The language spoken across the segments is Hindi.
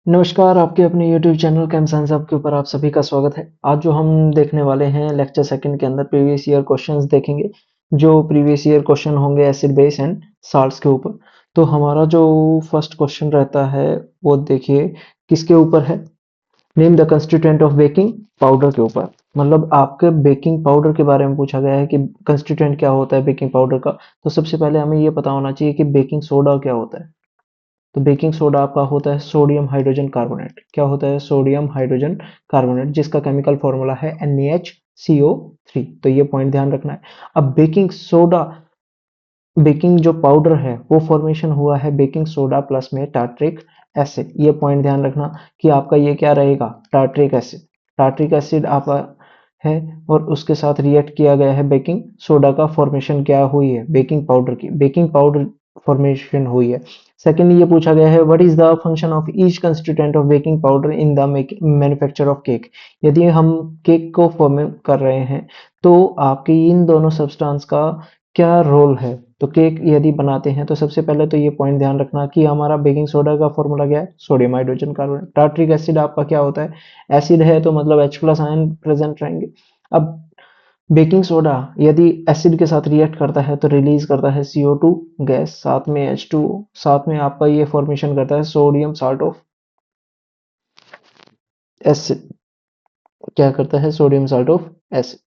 नमस्कार, आपके अपने YouTube channel cam science hub के ऊपर आप सभी का स्वागत है। आज जो हम देखने वाले हैं लेक्चर सेकंड के अंदर प्रीवियस ईयर क्वेश्चंस देखेंगे। जो प्रीवियस ईयर क्वेश्चन होंगे एसिड बेस एंड साल्ट्स के ऊपर। तो हमारा जो फर्स्ट क्वेश्चन रहता है वो देखिए किसके ऊपर है। Name the constituent of baking powder के ऊपर। मतलब आपके बेकिंग पाउडर के बारे में पूछा गया है कि कंस्टिट्यूएंट क्या होता है बेकिंग पाउडर का। तो सबसे पहले हमें ये पता होना चाहिए कि बेकिंग सोडा क्या होता है। तो बेकिंग सोडा आपका होता है सोडियम हाइड्रोजन कार्बोनेट। क्या होता है? सोडियम हाइड्रोजन कार्बोनेट, जिसका केमिकल फॉर्मूला है NaHCO3। तो ये पॉइंट ध्यान रखना है। अब बेकिंग सोडा, बेकिंग जो पाउडर है वो फॉर्मेशन हुआ है बेकिंग सोडा प्लस में टार्ट्रिक एसिड। ये पॉइंट ध्यान रखना कि आपका ये क्या रहेगा, टार्ट्रिक एसिड। टार्ट्रिक एसिड आपका है और उसके साथ रिएक्ट किया गया है बेकिंग सोडा का फॉर्मेशन क्या हुई है, बेकिंग पाउडर की, बेकिंग पाउडर फॉर्मेशन हुई है। सेकेंड ये पूछा गया है what is the function of each constituent of baking powder in the manufacture of cake. यदि हम केक को फॉर्म कर रहे हैं तो आपके इन दोनों सब्सटेंस का क्या रोल है। तो केक यदि बनाते हैं तो सबसे पहले तो ये पॉइंट ध्यान रखना कि हमारा बेकिंग सोडा का फॉर्मूला क्या है, sodium hydrogen carbonate. Tartaric acid आपका क्या होता है, एसिड है तो मतलब H प्लस आयन प्रेजेंट रहेंगे। अब बेकिंग सोडा यदि एसिड के साथ रिएक्ट करता है तो रिलीज करता है CO2 गैस, साथ में H2O, साथ में आपका ये फॉर्मेशन करता है सोडियम साल्ट ऑफ एसिड। क्या करता है? Sodium salt of acid.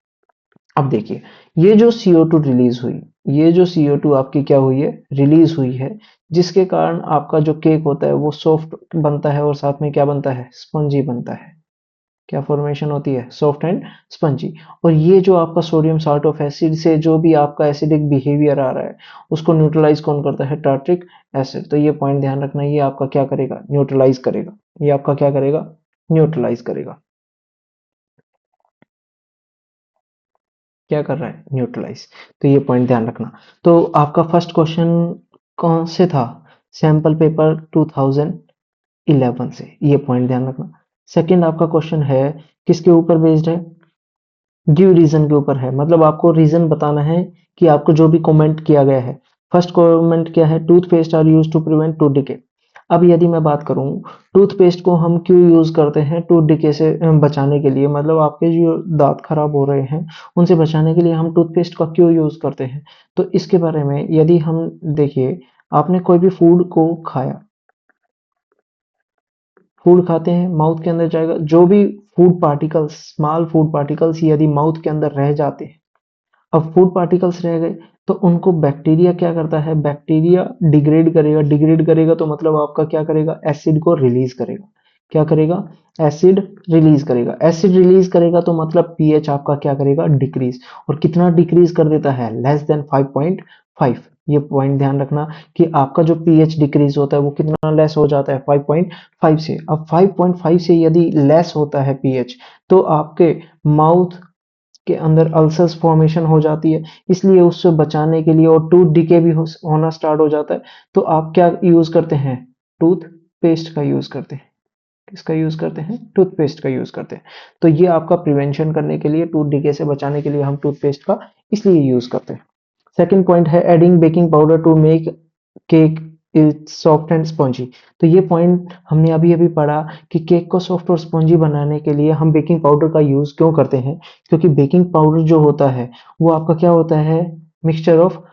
अब देखिए ये जो CO2 रिलीज हुई, ये जो CO2 आपकी क्या हुई है, रिलीज हुई है, जिसके कारण आपका जो केक होता है वो सॉफ्ट बनता है और साथ में क्या बनता है, स्पंजी बनता है। क्या फॉर्मेशन होती है, सॉफ्ट एंड स्पंजी। और ये जो आपका सोडियम साल्ट ऑफ एसिड से जो भी आपका एसिडिक बिहेवियर आ रहा है उसको न्यूट्रलाइज कौन करता है, टार्ट्रिक एसिड। तो ये पॉइंट ध्यान रखना, ये आपका क्या करेगा, न्यूट्रलाइज करेगा। ये आपका क्या करेगा, न्यूट्रलाइज करेगा। क्या कर रहा है, न्यूट्रलाइज। तो ये पॉइंट ध्यान रखना। तो आपका फर्स्ट क्वेश्चन कौन से था, सैंपल पेपर 2011 से, ये पॉइंट ध्यान रखना। सेकंड आपका क्वेश्चन है किसके ऊपर बेस्ड है, गिव रीजन के ऊपर है। मतलब आपको रीजन बताना है कि आपको जो भी कमेंट किया गया है। फर्स्ट कमेंट क्या है, toothpaste are use to prevent tooth decay. अब यदि मैं बात करूं, टूथपेस्ट को हम क्यों यूज करते हैं, टूथ डिके से बचाने के लिए। मतलब आपके जो दांत खराब हो रहे हैं उनसे बचाने के लिए हम टूथपेस्ट का क्यों यूज करते हैं। तो इसके बारे में यदि हम देखिए, आपने कोई भी फूड को खाया, फूड खाते हैं माउथ के अंदर जाएगा, जो भी food particles, small food particles यदि माउथ के अंदर रह जाते हैं, अब फूड पार्टिकल्स रह गए तो उनको बैक्टीरिया क्या करता है, बैक्टीरिया डिग्रेड करेगा। डिग्रेड करेगा तो मतलब आपका क्या करेगा, एसिड को रिलीज करेगा। क्या करेगा, एसिड रिलीज करेगा। एसिड रिलीज करेगा तो मतलब पीएच आपका क्या करेगा, डिक्रीज। और कितना डिक्रीज कर देता है, लेस देन 5.5। ये पॉइंट ध्यान रखना कि आपका जो पीएच डिक्रीज होता है वो कितना लेस हो जाता है, 5.5 से। अब 5.5 से यदि लेस होता है पीएच तो आपके माउथ के अंदर अल्सर्स फॉर्मेशन हो जाती है। इसलिए उससे बचाने के लिए, और टूथ डिके भी होना स्टार्ट हो जाता है, तो आप क्या यूज करते हैं, टूथ पेस्ट का यूज करते हैं। किसका यूज करते हैं, टूथपेस्ट का यूज करते हैं। तो ये आपका प्रिवेंशन करने के लिए, टूथ डिके से बचाने के लिए हम टूथपेस्ट का इसलिए यूज करते हैं। सेकंड पॉइंट है adding baking powder to make cake is soft and spongy. तो ये पॉइंट हमने अभी अभी पढ़ा कि केक को सॉफ्ट और स्पॉन्जी बनाने के लिए हम बेकिंग पाउडर का यूज क्यों करते हैं। क्योंकि बेकिंग पाउडर जो होता है वो आपका क्या होता है, mixture of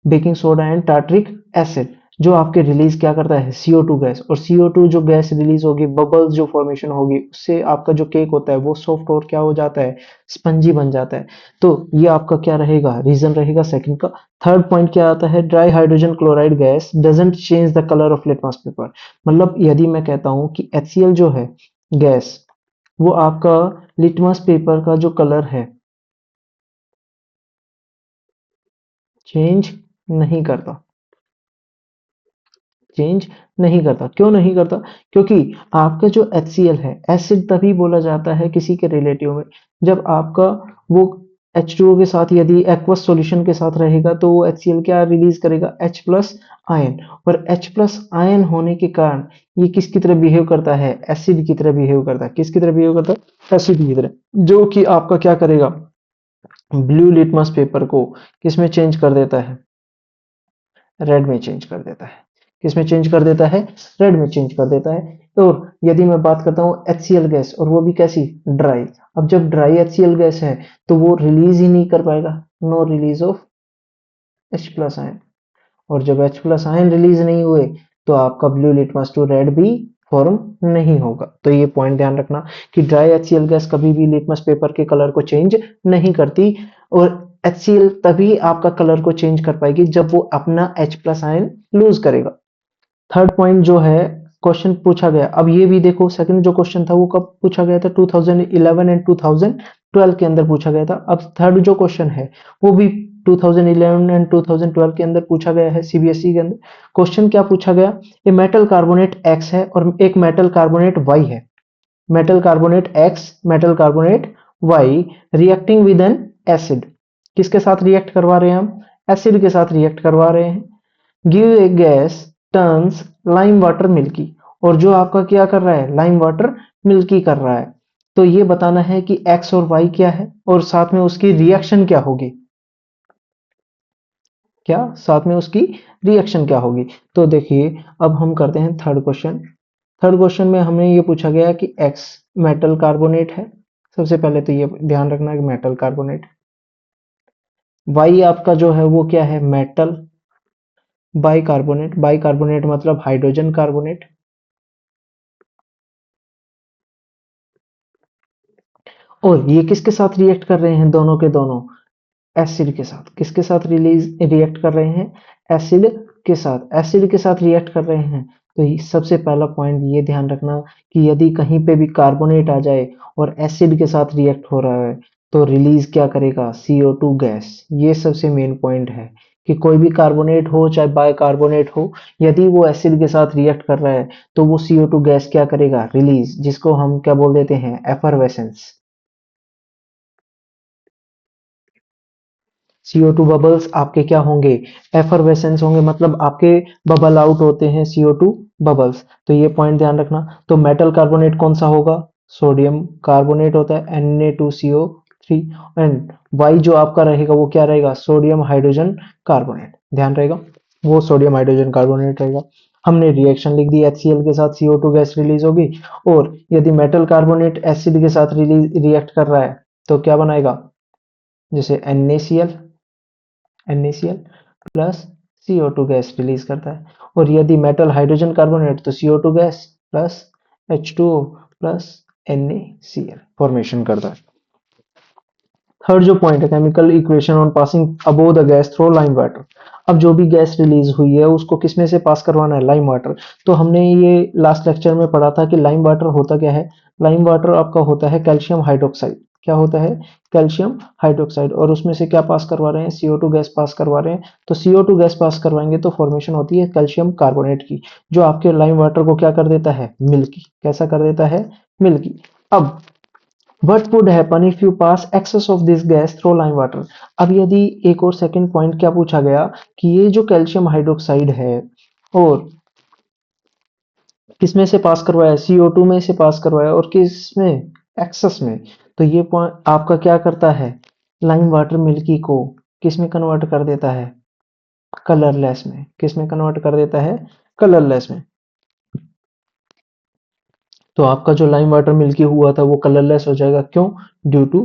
baking soda and tartaric acid, जो आपके रिलीज क्या करता है, CO2 गैस। और CO2 जो गैस रिलीज होगी, बबल्स जो फॉर्मेशन होगी, उससे आपका जो केक होता है वो सॉफ्ट और क्या हो जाता है, स्पंजी बन जाता है। तो ये आपका क्या रहेगा, रीजन रहेगा सेकंड का। थर्ड पॉइंट क्या आता है, dry hydrogen chloride gas doesn't change the colour of litmus paper. मतलब यदि मैं कहता हूं कि HCl जो है गैस, वो आपका लिटमस पेपर का जो कलर है चेंज नहीं करता, चेंज नहीं करता। क्यों नहीं करता, क्योंकि आपका जो HCl है, एसिड तभी बोला जाता है किसी के रिलेटिव में जब आपका वो H2O के साथ यदि एक्वस सॉल्यूशन के साथ रहेगा तो वो HCl क्या रिलीज करेगा, H प्लस आयन। और H प्लस आयन होने के कारण ये किसकी तरह बिहेव करता है, एसिड की तरह बिहेव करता है। किसकी तरह बिहेव करता है, एसिड की तरह। जो कि आपका क्या करेगा, ब्लू लिटमस पेपर को किसमें चेंज कर देता है, रेड में चेंज कर देता है। किसमें चेंज कर देता है, रेड में चेंज कर देता है। और यदि मैं बात करता हूँ HCl गैस, और वो भी कैसी, ड्राई। अब जब ड्राई HCl गैस है तो वो रिलीज ही नहीं कर पाएगा, no release of H plus ion. और जब H प्लस आयन रिलीज नहीं हुए तो आपका ब्लू लिटमस टू रेड भी फॉर्म नहीं होगा। तो ये पॉइंट ध्यान रखना कि ड्राई HCl गैस कभी भी लिटमस पेपर के कलर को चेंज नहीं करती, और HCl तभी आपका कलर को चेंज कर पाएगी जब वो अपना H प्लस आयन लूज करेगा। थर्ड पॉइंट जो है, क्वेश्चन पूछा गया, अब ये भी देखो सेकंड जो क्वेश्चन था वो कब पूछा गया था, 2011 एंड 2012 के अंदर पूछा गया था। अब थर्ड जो क्वेश्चन है वो भी 2011 एंड 2012 के अंदर पूछा गया है, सीबीएसई के अंदर। क्वेश्चन क्या पूछा गया, ये मेटल कार्बोनेट X है और एक मेटल कार्बोनेट Y है। Metal carbonate X, metal carbonate Y reacting with N acid. किसके साथ रिएक्ट करवा रहे हैं हम, एसिड के साथ रिएक्ट करवा रहे हैं। Give a gas turns lime water milky, और जो आपका क्या कर रहा है, लाइम वाटर मिल्की कर रहा है। तो ये बताना है कि एक्स और वाई क्या है और साथ में उसकी रिएक्शन क्या होगी, क्या साथ में उसकी रिएक्शन क्या होगी। तो देखिए अब हम करते हैं थर्ड क्वेश्चन। थर्ड क्वेश्चन में हमें ये पूछा गया कि एक्स मेटल कार्बोनेट है, सबसे पहले तो ये ध्यान रखना कि मेटल कार्बोनेट। वाई आपका जो है वो क्या है, मेटल बाइकार्बोनेट। बाइकार्बोनेट मतलब हाइड्रोजन कार्बोनेट। और ये किसके साथ रिएक्ट कर रहे हैं, दोनों के दोनों एसिड के साथ। किसके साथ रिलीज रिएक्ट कर रहे हैं, एसिड के साथ। एसिड के साथ रिएक्ट कर रहे हैं। तो सबसे पहला पॉइंट ये ध्यान रखना कि यदि कहीं पे भी कार्बोनेट आ जाए और एसिड के साथ रिएक्ट हो रहा है तो रिलीज क्या करेगा, CO2 गैस। ये सबसे मेन पॉइंट है कि कोई भी कार्बोनेट हो चाहे बाइकार्बोनेट हो, यदि वो एसिड के साथ रिएक्ट कर रहा है तो वो CO2 गैस क्या करेगा, रिलीज, जिसको हम क्या बोल देते हैं, एफरवेसेंस। CO2 बबल्स आपके क्या होंगे, एफरवेसेंस होंगे, मतलब आपके बबल आउट होते हैं CO2 बबल्स। तो ये पॉइंट ध्यान रखना। तो मेटल कार्बोनेट कौन सा होगा, सोडियम कार्बोनेट होता है, Na2CO3। एंड वाई जो आपका रहेगा वो क्या रहेगा, सोडियम हाइड्रोजन कार्बोनेट, ध्यान रहेगा वो सोडियम हाइड्रोजन कार्बोनेट रहेगा। हमने रिएक्शन लिख दी, HCl के साथ CO2 गैस रिलीज होगी। और यदि मेटल कार्बोनेट एसिड के साथ रिलीज रिएक्ट कर रहा है तो क्या बनाएगा, जैसे NaCl plus CO2 gas release करता है। और यदि मेटल हाइड्रोजन कार्बोनेट तो CO2 gas plus H2O plus NaCl formation करता है। थर्ड जो पॉइंट है, chemical equation on passing above the gas through lime water. अब जो भी गैस रिलीज हुई है उसको किसमें से पास करवाना है, लाइम वाटर। तो हमने ये लास्ट लेक्चर में पढ़ा था कि लाइम वाटर होता क्या है। लाइम वाटर आपका होता है कैल्शियम हाइड्रोक्साइड। क्या होता है, कैल्शियम हाइड्रोक्साइड। और उसमें से क्या पास करवा रहे हैं, CO2 गैस पास करवा रहे हैं। तो CO2 गैस पास करवाएंगे तो फॉर्मेशन होती है कैल्शियम कार्बोनेट की, जो आपके लाइम वाटर को क्या कर देता है, मिल्की। कैसा कर देता है, मिल्की। अब What would happen if you pass excess of this gas through lime water? अब यदि एक और सेकंड पॉइंट क्या पूछा गया कि ये जो कैल्शियम हाइड्रोक्साइड है और किसमें से पास करवाया, CO2 में से पास करवाया, और किसमें, एक्सेस में। तो ये पॉइंट आपका क्या करता है, लाइम वाटर मिल्की को किसमें कन्वर्ट कर देता है, कलरलेस में। किसमें कन्वर्ट कर देता है, कलरलेस में। तो आपका जो लाइम वाटर मिल्की हुआ था वो कलरलेस हो जाएगा, क्यों, due to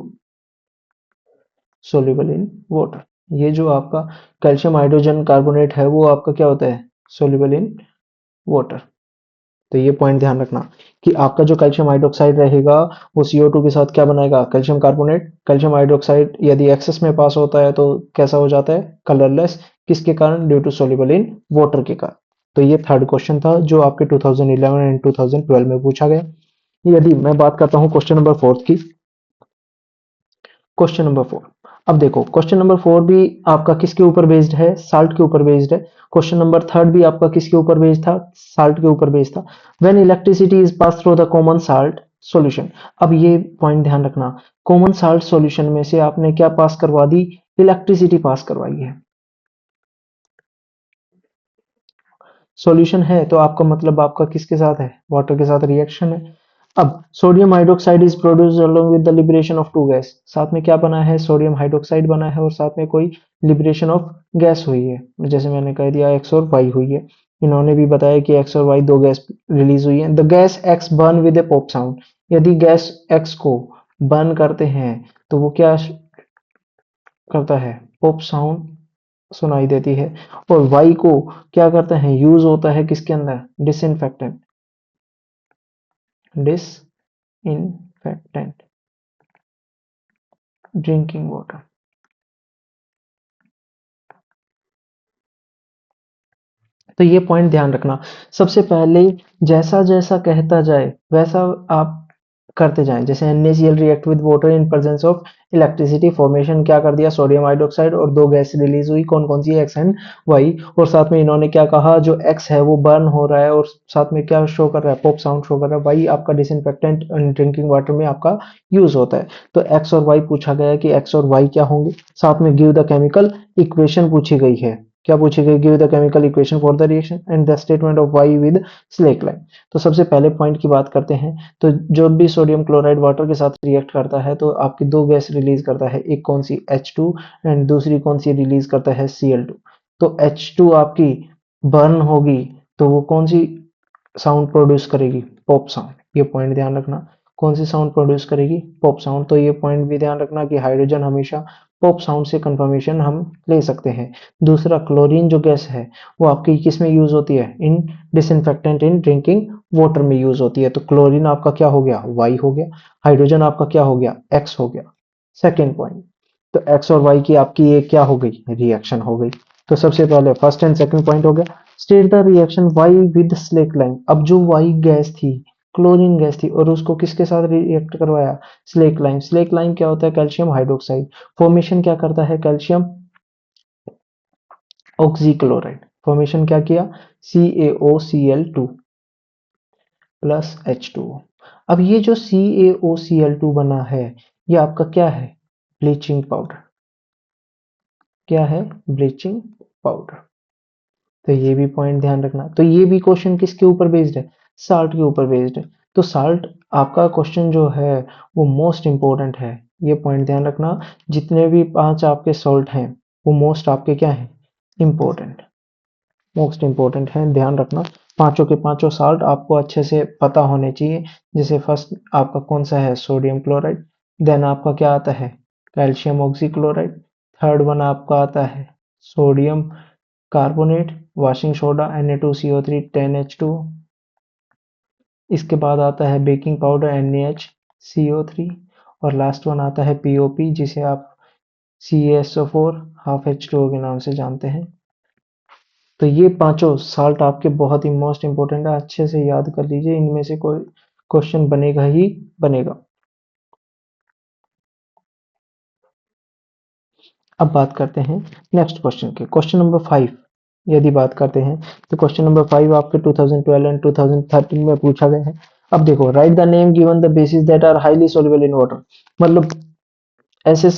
soluble in water. ये जो आपका कैल्शियम हाइड्रोजन कार्बोनेट है वो आपका क्या होता है, सोल्यूबल इन वाटर। तो ये पॉइंट ध्यान रखना कि आपका जो कैल्शियम हाइड्रोक्साइड रहेगा वो CO2 के साथ क्या बनाएगा, कैल्शियम कार्बोनेट। कैल्शियम हाइड्रोक्साइड यदि एक्सेस में पास होता है तो कैसा हो जाता है, कलरलेस। किसके कारण, due to soluble in water के कारण। तो ये थर्ड क्वेश्चन था जो आपके 2011 एंड 2012 में पूछा गया। यदि मैं बात करता हूँ क्वेश्चन नंबर फोर्थ की, क्वेश्चन नंबर फोर। अब देखो क्वेश्चन नंबर फोर भी आपका किसके ऊपर बेस्ड है, साल्ट के ऊपर बेस्ड है। क्वेश्चन नंबर थर्ड भी आपका किसके ऊपर बेस्ड था, साल्ट के ऊपर बेस्ड था। When electricity is pass through the common salt solution. अब ये पॉइंट ध्यान रखना, कॉमन साल्ट सॉल्यूशन में से आपने क्या पास करवा दी, इलेक्ट्रिसिटी पास करवाई है। सॉल्यूशन है तो आपका मतलब आपका किसके साथ है, वाटर के साथ रिएक्शन है। अब sodium hydroxide is produced along with the liberation of two gas. साथ में क्या बना है, सोडियम हाइड्रोक्साइड बना है और साथ में कोई लिबरेशन ऑफ गैस हुई है, जैसे मैंने कह दिया एक्स और वाई हुई है। इन्होंने भी बताया कि एक्स और वाई दो गैस रिलीज हुई है। The gas x burn with A pop sound, यदि गैस एक्स को बर्न करते हैं तो वो क्या करता है, पॉप साउंड सुनाई देती है। और वाई को क्या करते हैं, यूज होता है किसके अंदर, डिसइंफेक्टेंट, डिसइंफेक्टेंट ड्रिंकिंग वाटर। तो ये पॉइंट ध्यान रखना। सबसे पहले जैसा जैसा कहता जाए वैसा आप करते जाएं। जैसे NaCl react with water in presence of electricity, formation क्या कर दिया, सोडियम हाइड्रोक्साइड और दो गैस रिलीज हुई, कौन कौन सी, एक्स एंड वाई। और साथ में इन्होंने क्या कहा, जो एक्स है वो बर्न हो रहा है और साथ में क्या शो कर रहा है, पॉप साउंड शो कर रहा है। वाई आपका डिसइंफेक्टेंट ड्रिंकिंग वाटर में आपका यूज होता है। तो एक्स और वाई पूछा गया है कि एक्स और वाई क्या होंगे। साथ में गिव द केमिकल इक्वेशन पूछी गई है। क्या पूछी गई, give the chemical equation for the reaction and the statement of Y with slaked lime. तो सबसे पहले पॉइंट की बात करते हैं। तो जब भी सोडियम क्लोराइड वाटर के साथ रिएक्ट करता है तो आपकी दो गैस रिलीज करता है, एक कौन सी, H2, एंड दूसरी कौन सी रिलीज करता है, Cl2। तो H2 आपकी बर्न होगी तो वो कौन सी साउंड प्रोड्यूस करेगी, पॉप साउंड। ये पॉइंट ध्यान रखना, कौन सी साउंड प्रोड्यूस करेगी, पॉप साउंड। तो ये पॉइंट भी ध्यान रखना कि हाइड्रोजन हमेशा पॉप साउंड से कंफर्मेशन हम ले सकते हैं। दूसरा, क्लोरीन जो गैस है वो आपकी किस में यूज होती है, इन डिसइंफेक्टेंट इन ड्रिंकिंग वाटर में यूज होती है। तो क्लोरीन आपका क्या हो गया, वाई हो गया। हाइड्रोजन आपका क्या हो गया, एक्स हो गया। सेकेंड पॉइंट, तो एक्स और वाई की आपकी ये क्या हो गई, रिएक्शन हो गई। तो सबसे पहले फर्स्ट एंड सेकंड पॉइंट हो गया। State the reaction Y with slaked lime. अब जो वाई गैस थी, क्लोरीन गैस थी, और उसको किसके साथ रिएक्ट करवाया, स्लेक लाइन। स्लेक लाइन क्या होता है, कैल्शियम हाइड्रोक्साइड। फॉर्मेशन क्या करता है, कैल्शियम ऑक्सीक्लोराइड। फॉर्मेशन क्या किया, CaOCl2 प्लस H2O। अब ये जो CaOCl2 बना है, ये आपका क्या है, ब्लीचिंग पाउडर। क्या है, ब्लीचिंग पाउडर। तो ये भी पॉइंट ध्यान रखना। तो ये भी क्वेश्चन किसके ऊपर बेस्ड है, साल्ट के ऊपर बेस्ड है। तो साल्ट आपका क्वेश्चन जो है वो मोस्ट इंपॉर्टेंट है, ये पॉइंट ध्यान रखना। जितने भी पांच आपके सॉल्ट हैं वो मोस्ट आपके क्या है, इंपॉर्टेंट, मोस्ट इंपॉर्टेंट है, ध्यान रखना। पांचों के पांचों साल्ट आपको अच्छे से पता होने चाहिए। जैसे फर्स्ट आपका कौन सा है, सोडियम क्लोराइड। देन आपका क्या आता है, कैल्शियम ऑक्सीक्लोराइड। थर्ड वन आपका आता है sodium carbonate, washing soda Na2CO3 10H2। इसके बाद आता है बेकिंग पाउडर NaHCO3। और लास्ट वन आता है POP, जिसे आप CaSO4 हाफ H2O के नाम से जानते हैं। तो ये पांचों साल्ट आपके बहुत ही मोस्ट इंपोर्टेंट है, अच्छे से याद कर लीजिए, इनमें से कोई क्वेश्चन बनेगा ही बनेगा। अब बात करते हैं नेक्स्ट क्वेश्चन के, क्वेश्चन नंबर 5 यदि बात करते हैं तो क्वेश्चन नंबर 5 आपके 2012 एंड 2013 में पूछा गया है। अब देखो, write the name given the bases that are highly soluble in water. मतलब ऐसे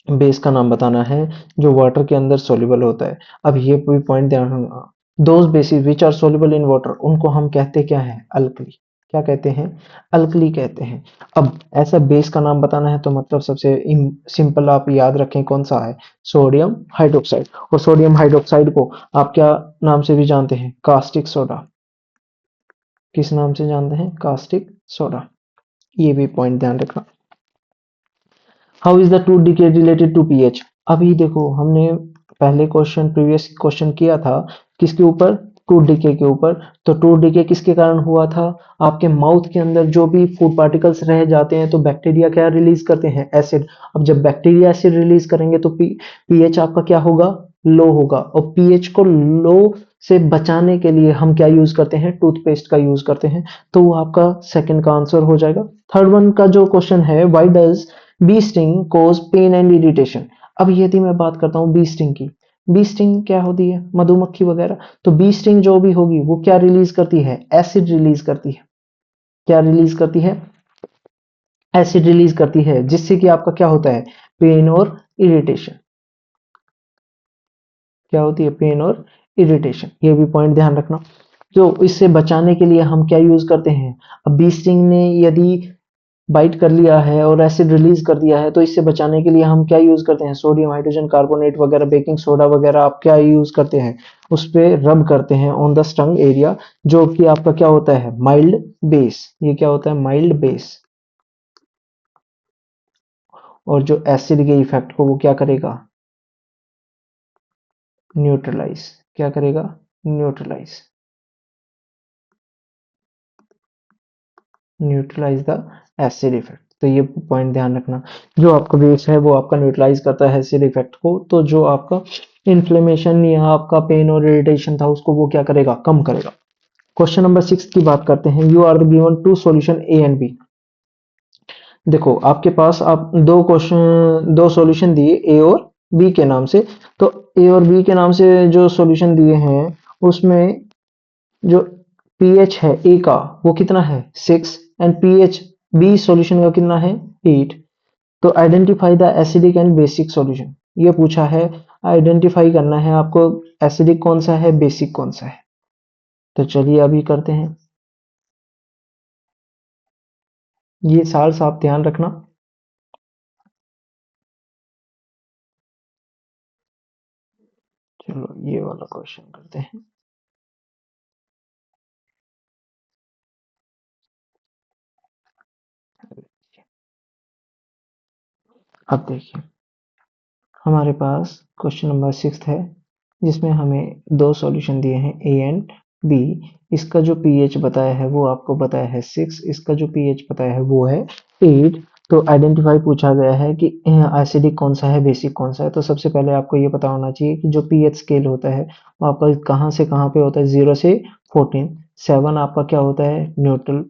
बेस का नाम बताना है जो वाटर के अंदर सोल्युबल होता है। अब ये भी पॉइंट ध्यान रखना, those bases which are soluble in water, उनको हम कहते क्या है, अल्कली। क्या कहते हैं, अल्कली कहते हैं। अब ऐसा बेस का नाम बताना है तो मतलब सबसे सिंपल आप याद रखें कौन सा है, सोडियम हाइड्रोक्साइड। और सोडियम हाइड्रोक्साइड को आप क्या नाम से भी जानते हैं, कास्टिक सोडा। किस नाम से जानते हैं, कास्टिक सोडा। ये भी पॉइंट ध्यान रखना। How is the tooth decay related to pH. अभी देखो, हमने पहले क्वेश्चन, प्रीवियस क्वेश्चन किया था किसके ऊपर, टूथ डिके के ऊपर। तो टूथ डिके किसके कारण हुआ था, आपके माउथ के अंदर जो भी फूड पार्टिकल्स रह जाते हैं तो बैक्टीरिया क्या रिलीज करते हैं, एसिड। अब जब बैक्टीरिया एसिड रिलीज करेंगे तो पीएच आपका क्या होगा, लो होगा। और पीएच को लो से बचाने के लिए हम क्या यूज करते हैं, टूथपेस्ट का यूज करते हैं। तो वो आपका सेकंड का आंसर हो जाएगा। थर्ड वन का जो क्वेश्चन है, why does bee sting cause pain and irritation. अब यदि मैं बात करता हूँ बी स्टिंग की, बी स्टिंग क्या होती है, मधुमक्खी वगैरह। तो बी स्टिंग जो भी होगी वो क्या रिलीज करती है, एसिड रिलीज करती है। क्या रिलीज करती है, एसिड रिलीज करती है, जिससे कि आपका क्या होता है, पेन और इरिटेशन। क्या होती है, पेन और इरिटेशन। ये भी पॉइंट ध्यान रखना। तो इससे बचाने के लिए हम क्या यूज करते हैं, अब बी स्टिंग ने यदि बाइट कर लिया है और एसिड रिलीज कर दिया है, तो इससे बचाने के लिए हम क्या यूज करते हैं, सोडियम हाइड्रोजन कार्बोनेट वगैरह, बेकिंग सोडा वगैरह आप क्या यूज करते हैं, उस पे रब करते हैं ऑन द स्टंग एरिया, जो कि आपका क्या होता है, माइल्ड बेस। ये क्या होता है, माइल्ड बेस। और जो एसिड के इफेक्ट को वो क्या करेगा, न्यूट्रलाइज। क्या करेगा, neutralise. Neutralise the acid effect. तो ये पॉइंट ध्यान रखना, जो आपका बेस है वो आपका न्यूट्रलाइज करता है एसिड इफेक्ट को, तो जो आपका इन्फ्लेमेशन या आपका पेन और इरिटेशन था उसको वो क्या करेगा, कम करेगा। क्वेश्चन नंबर 6 की बात करते हैं। You are given two solution A and B. देखो आपके पास आप दो क्वेश्चन, दो सॉल्यूशन दिए ए और बी के नाम से। तो ए और बी के नाम से जो सॉल्यूशन दिए हैं उसमें जो पीएच है ए का वो कितना है 6, एंड पीएच बी सॉल्यूशन का कितना है 8। तो identify the acidic and basic solution, ये पूछा है। आइडेंटिफाई करना है आपको, एसिडिक कौन सा है, बेसिक कौन सा है। तो चलिए अभी करते हैं। ये सार आप ध्यान रखना। चलो ये वाला क्वेश्चन करते हैं। अब देखिए हमारे पास क्वेश्चन नंबर 6 है, जिसमें हमें दो सॉल्यूशन दिए हैं ए एंड बी। इसका जो पीएच बताया है वो आपको बताया है 6, इसका जो पीएच बताया है वो है 8। तो आइडेंटिफाई पूछा गया है कि एसिडिक कौन सा है, बेसिक कौन सा है। तो सबसे पहले आपको ये पता होना चाहिए कि जो पीएच स्केल होता है वो आपका कहाँ से कहाँ पे होता है, 0 से 14। 7 आपका क्या होता है, न्यूट्रल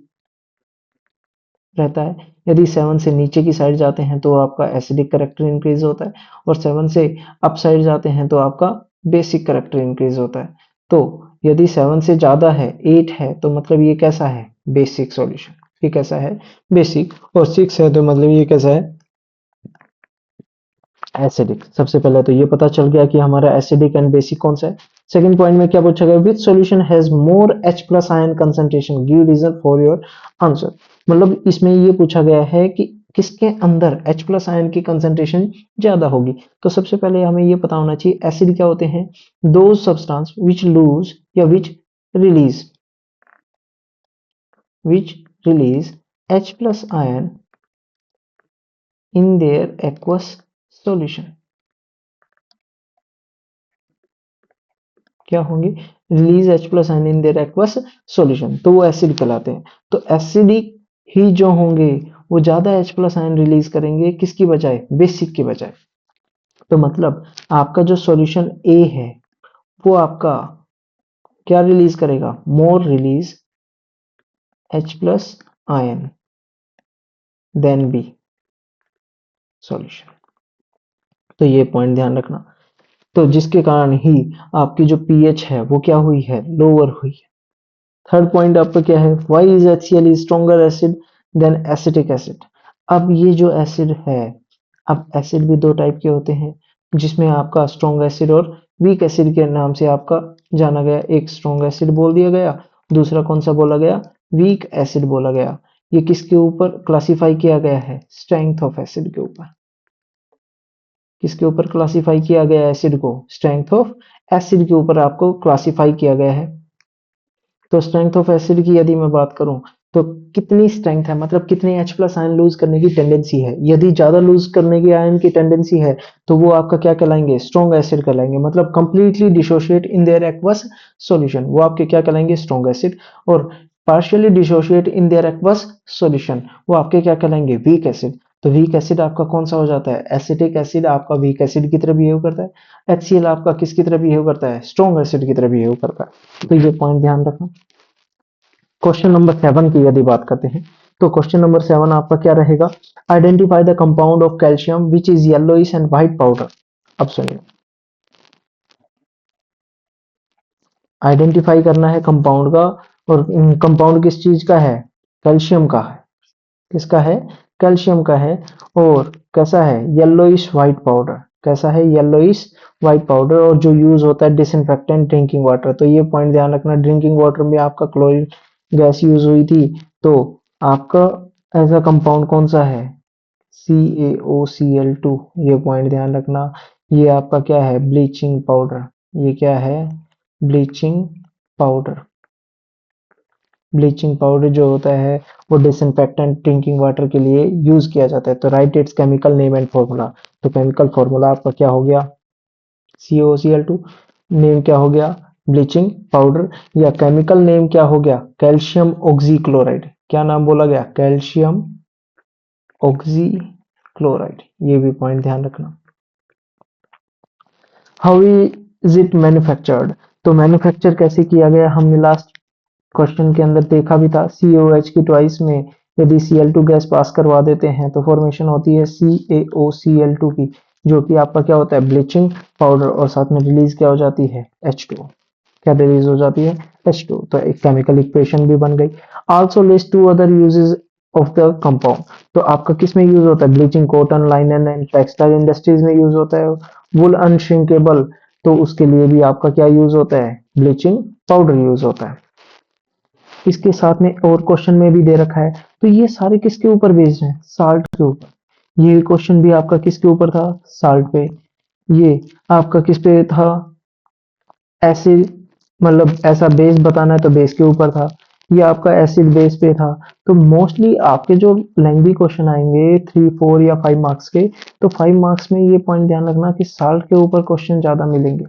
रहता है। यदि 7 से नीचे की साइड जाते हैं तो आपका एसिडिक करेक्टर इंक्रीज होता है, और 7 से अप साइड जाते हैं तो आपका बेसिक करेक्टर इंक्रीज होता है। तो यदि 7 से ज्यादा है, 8 है, तो मतलब ये कैसा है, बेसिक सॉल्यूशन। ये कैसा है, बेसिक। और 6 है तो मतलब ये कैसा है, एसिडिक। सबसे पहले तो ये पता चल गया कि हमारा एसिडिक एंड बेसिक कौन सा है। सेकंड पॉइंट में क्या पूछा गया, which solution has more H plus ion concentration, give reason for your answer. मतलब इसमें ये पूछा गया है कि किसके अंदर H प्लस आयन की कंसंट्रेशन ज्यादा होगी। तो सबसे पहले हमें ये पता होना चाहिए एसिड क्या होते हैं, दो सब्सटेंस विच लूज या release which release H plus ion in their aqueous solution। क्या होंगे, release H plus ion in their aqueous solution, तो वो एसिड कहलाते हैं। तो एसिडिक ही जो होंगे वो ज्यादा H प्लस आयन रिलीज करेंगे, किसकी बजाय, बेसिक की बजाय। तो मतलब आपका जो सॉल्यूशन ए है वो आपका क्या रिलीज करेगा, more release H plus ion then B solution. तो ये पॉइंट ध्यान रखना। तो जिसके कारण ही आपकी जो पीएच है वो क्या हुई है, लोअर हुई है। थर्ड पॉइंट आपका क्या है, Y is HCl is stronger acid than acetic acid. अब ये जो एसिड है, अब एसिड भी दो टाइप के होते हैं, जिसमें आपका स्ट्रॉन्ग एसिड और वीक एसिड के नाम से आपका जाना गया। एक स्ट्रॉन्ग एसिड बोल दिया गया, दूसरा कौन सा बोला गया, वीक एसिड बोला गया। ये किसके ऊपर क्लासिफाई किया गया है, स्ट्रेंथ ऑफ एसिड के ऊपर। किसके ऊपर क्लासिफाई किया गया है एसिड को, स्ट्रेंथ ऑफ एसिड के ऊपर आपको क्लासिफाई किया गया है। तो स्ट्रेंथ ऑफ एसिड की यदि मैं बात करूं, तो कितनी स्ट्रेंथ है, मतलब कितने H प्लस आयन लूज करने की टेंडेंसी है। यदि ज्यादा लूज करने की आयन की टेंडेंसी है तो वो आपका क्या कहलाएंगे, स्ट्रॉन्ग एसिड कहलाएंगे। मतलब completely dissociate in their aqueous solution, वो आपके क्या कहलाएंगे, स्ट्रॉन्ग एसिड। और partially dissociate in their aqueous solution, वो आपके क्या कहलाएंगे, वीक एसिड। तो वीक एसिड आपका कौन सा हो जाता है, एसिटिक एसिड आपका वीक एसिड की तरह बिहेव करता है। HCl आपका किसकी तरह बिहेव करता है, स्ट्रॉन्ग एसिड की तरह बिहेव करता है। तो ये पॉइंट ध्यान रखना। क्वेश्चन नंबर 7 की यदि बात करते हैं, तो क्वेश्चन नंबर 7 आपका क्या रहेगा, identify the compound of calcium which is yellowish and white powder. अब सुनिए, आइडेंटिफाई करना है कंपाउंड का, और कंपाउंड किस चीज का है, कैल्शियम का है। किसका है, कैल्शियम का है। और कैसा है, येलोइश व्हाइट पाउडर। कैसा है, येलोइश व्हाइट पाउडर। और जो यूज होता है डिसइंफेक्टेंट ड्रिंकिंग वाटर। तो ये पॉइंट ध्यान रखना, ड्रिंकिंग वाटर में आपका क्लोरीन गैस यूज हुई थी, तो आपका ऐसा कंपाउंड कौन सा है? CaOCl2। ये पॉइंट ध्यान रखना। ये आपका क्या है? Bleaching powder. ये क्या है? Bleaching powder. ब्लीचिंग पाउडर जो होता है वो डिसइंफेक्टेंट ड्रिंकिंग वाटर के लिए यूज किया जाता है। तो right it's chemical name and formula. तो केमिकल फॉर्मूला आपका क्या हो गया? CaOCl2। नेम क्या हो गया? Bleaching powder. या केमिकल नेम क्या हो गया? Calcium oxychloride. क्या नाम बोला गया? Calcium oxychloride. ये भी पॉइंट ध्यान रखना। How is it manufactured? तो मैन्युफैक्चर कैसे किया गया हमने लास्ट क्वेश्चन के अंदर देखा भी था। COH की ट्वाइस में यदि Cl2 गैस पास करवा देते हैं तो फॉर्मेशन होती है CaOCl2 की, जो कि आपका क्या होता है? Bleaching powder. और साथ में रिलीज क्या हो जाती है? H2। क्या रिलीज हो जाती है? H2। तो एक केमिकल इक्वेशन भी बन गई। Also list two other uses of the compound. तो आपका किस में यूज होता है? Bleaching cotton, linen and textile industries में यूज होता है। वुल अनश्रिंकेबल, तो उसके लिए भी आपका क्या यूज होता है? ब्लीचिंग पाउडर यूज होता है। इसके साथ में और क्वेश्चन में भी दे रखा है। तो ये सारे किसके ऊपर बेस्ड हैं? साल्ट के ऊपर। ये क्वेश्चन भी आपका किसके ऊपर था? साल्ट पे। ये आपका किस पे था? एसिड, मतलब ऐसा बेस बताना है तो बेस के ऊपर था। ये आपका एसिड बेस पे था। तो मोस्टली आपके जो लेंथी क्वेश्चन आएंगे 3 4 या 5 मार्क्स के, तो 5 मार्क्स में ये पॉइंट ध्यान रखना कि साल्ट के ऊपर क्वेश्चन ज्यादा मिलेंगे।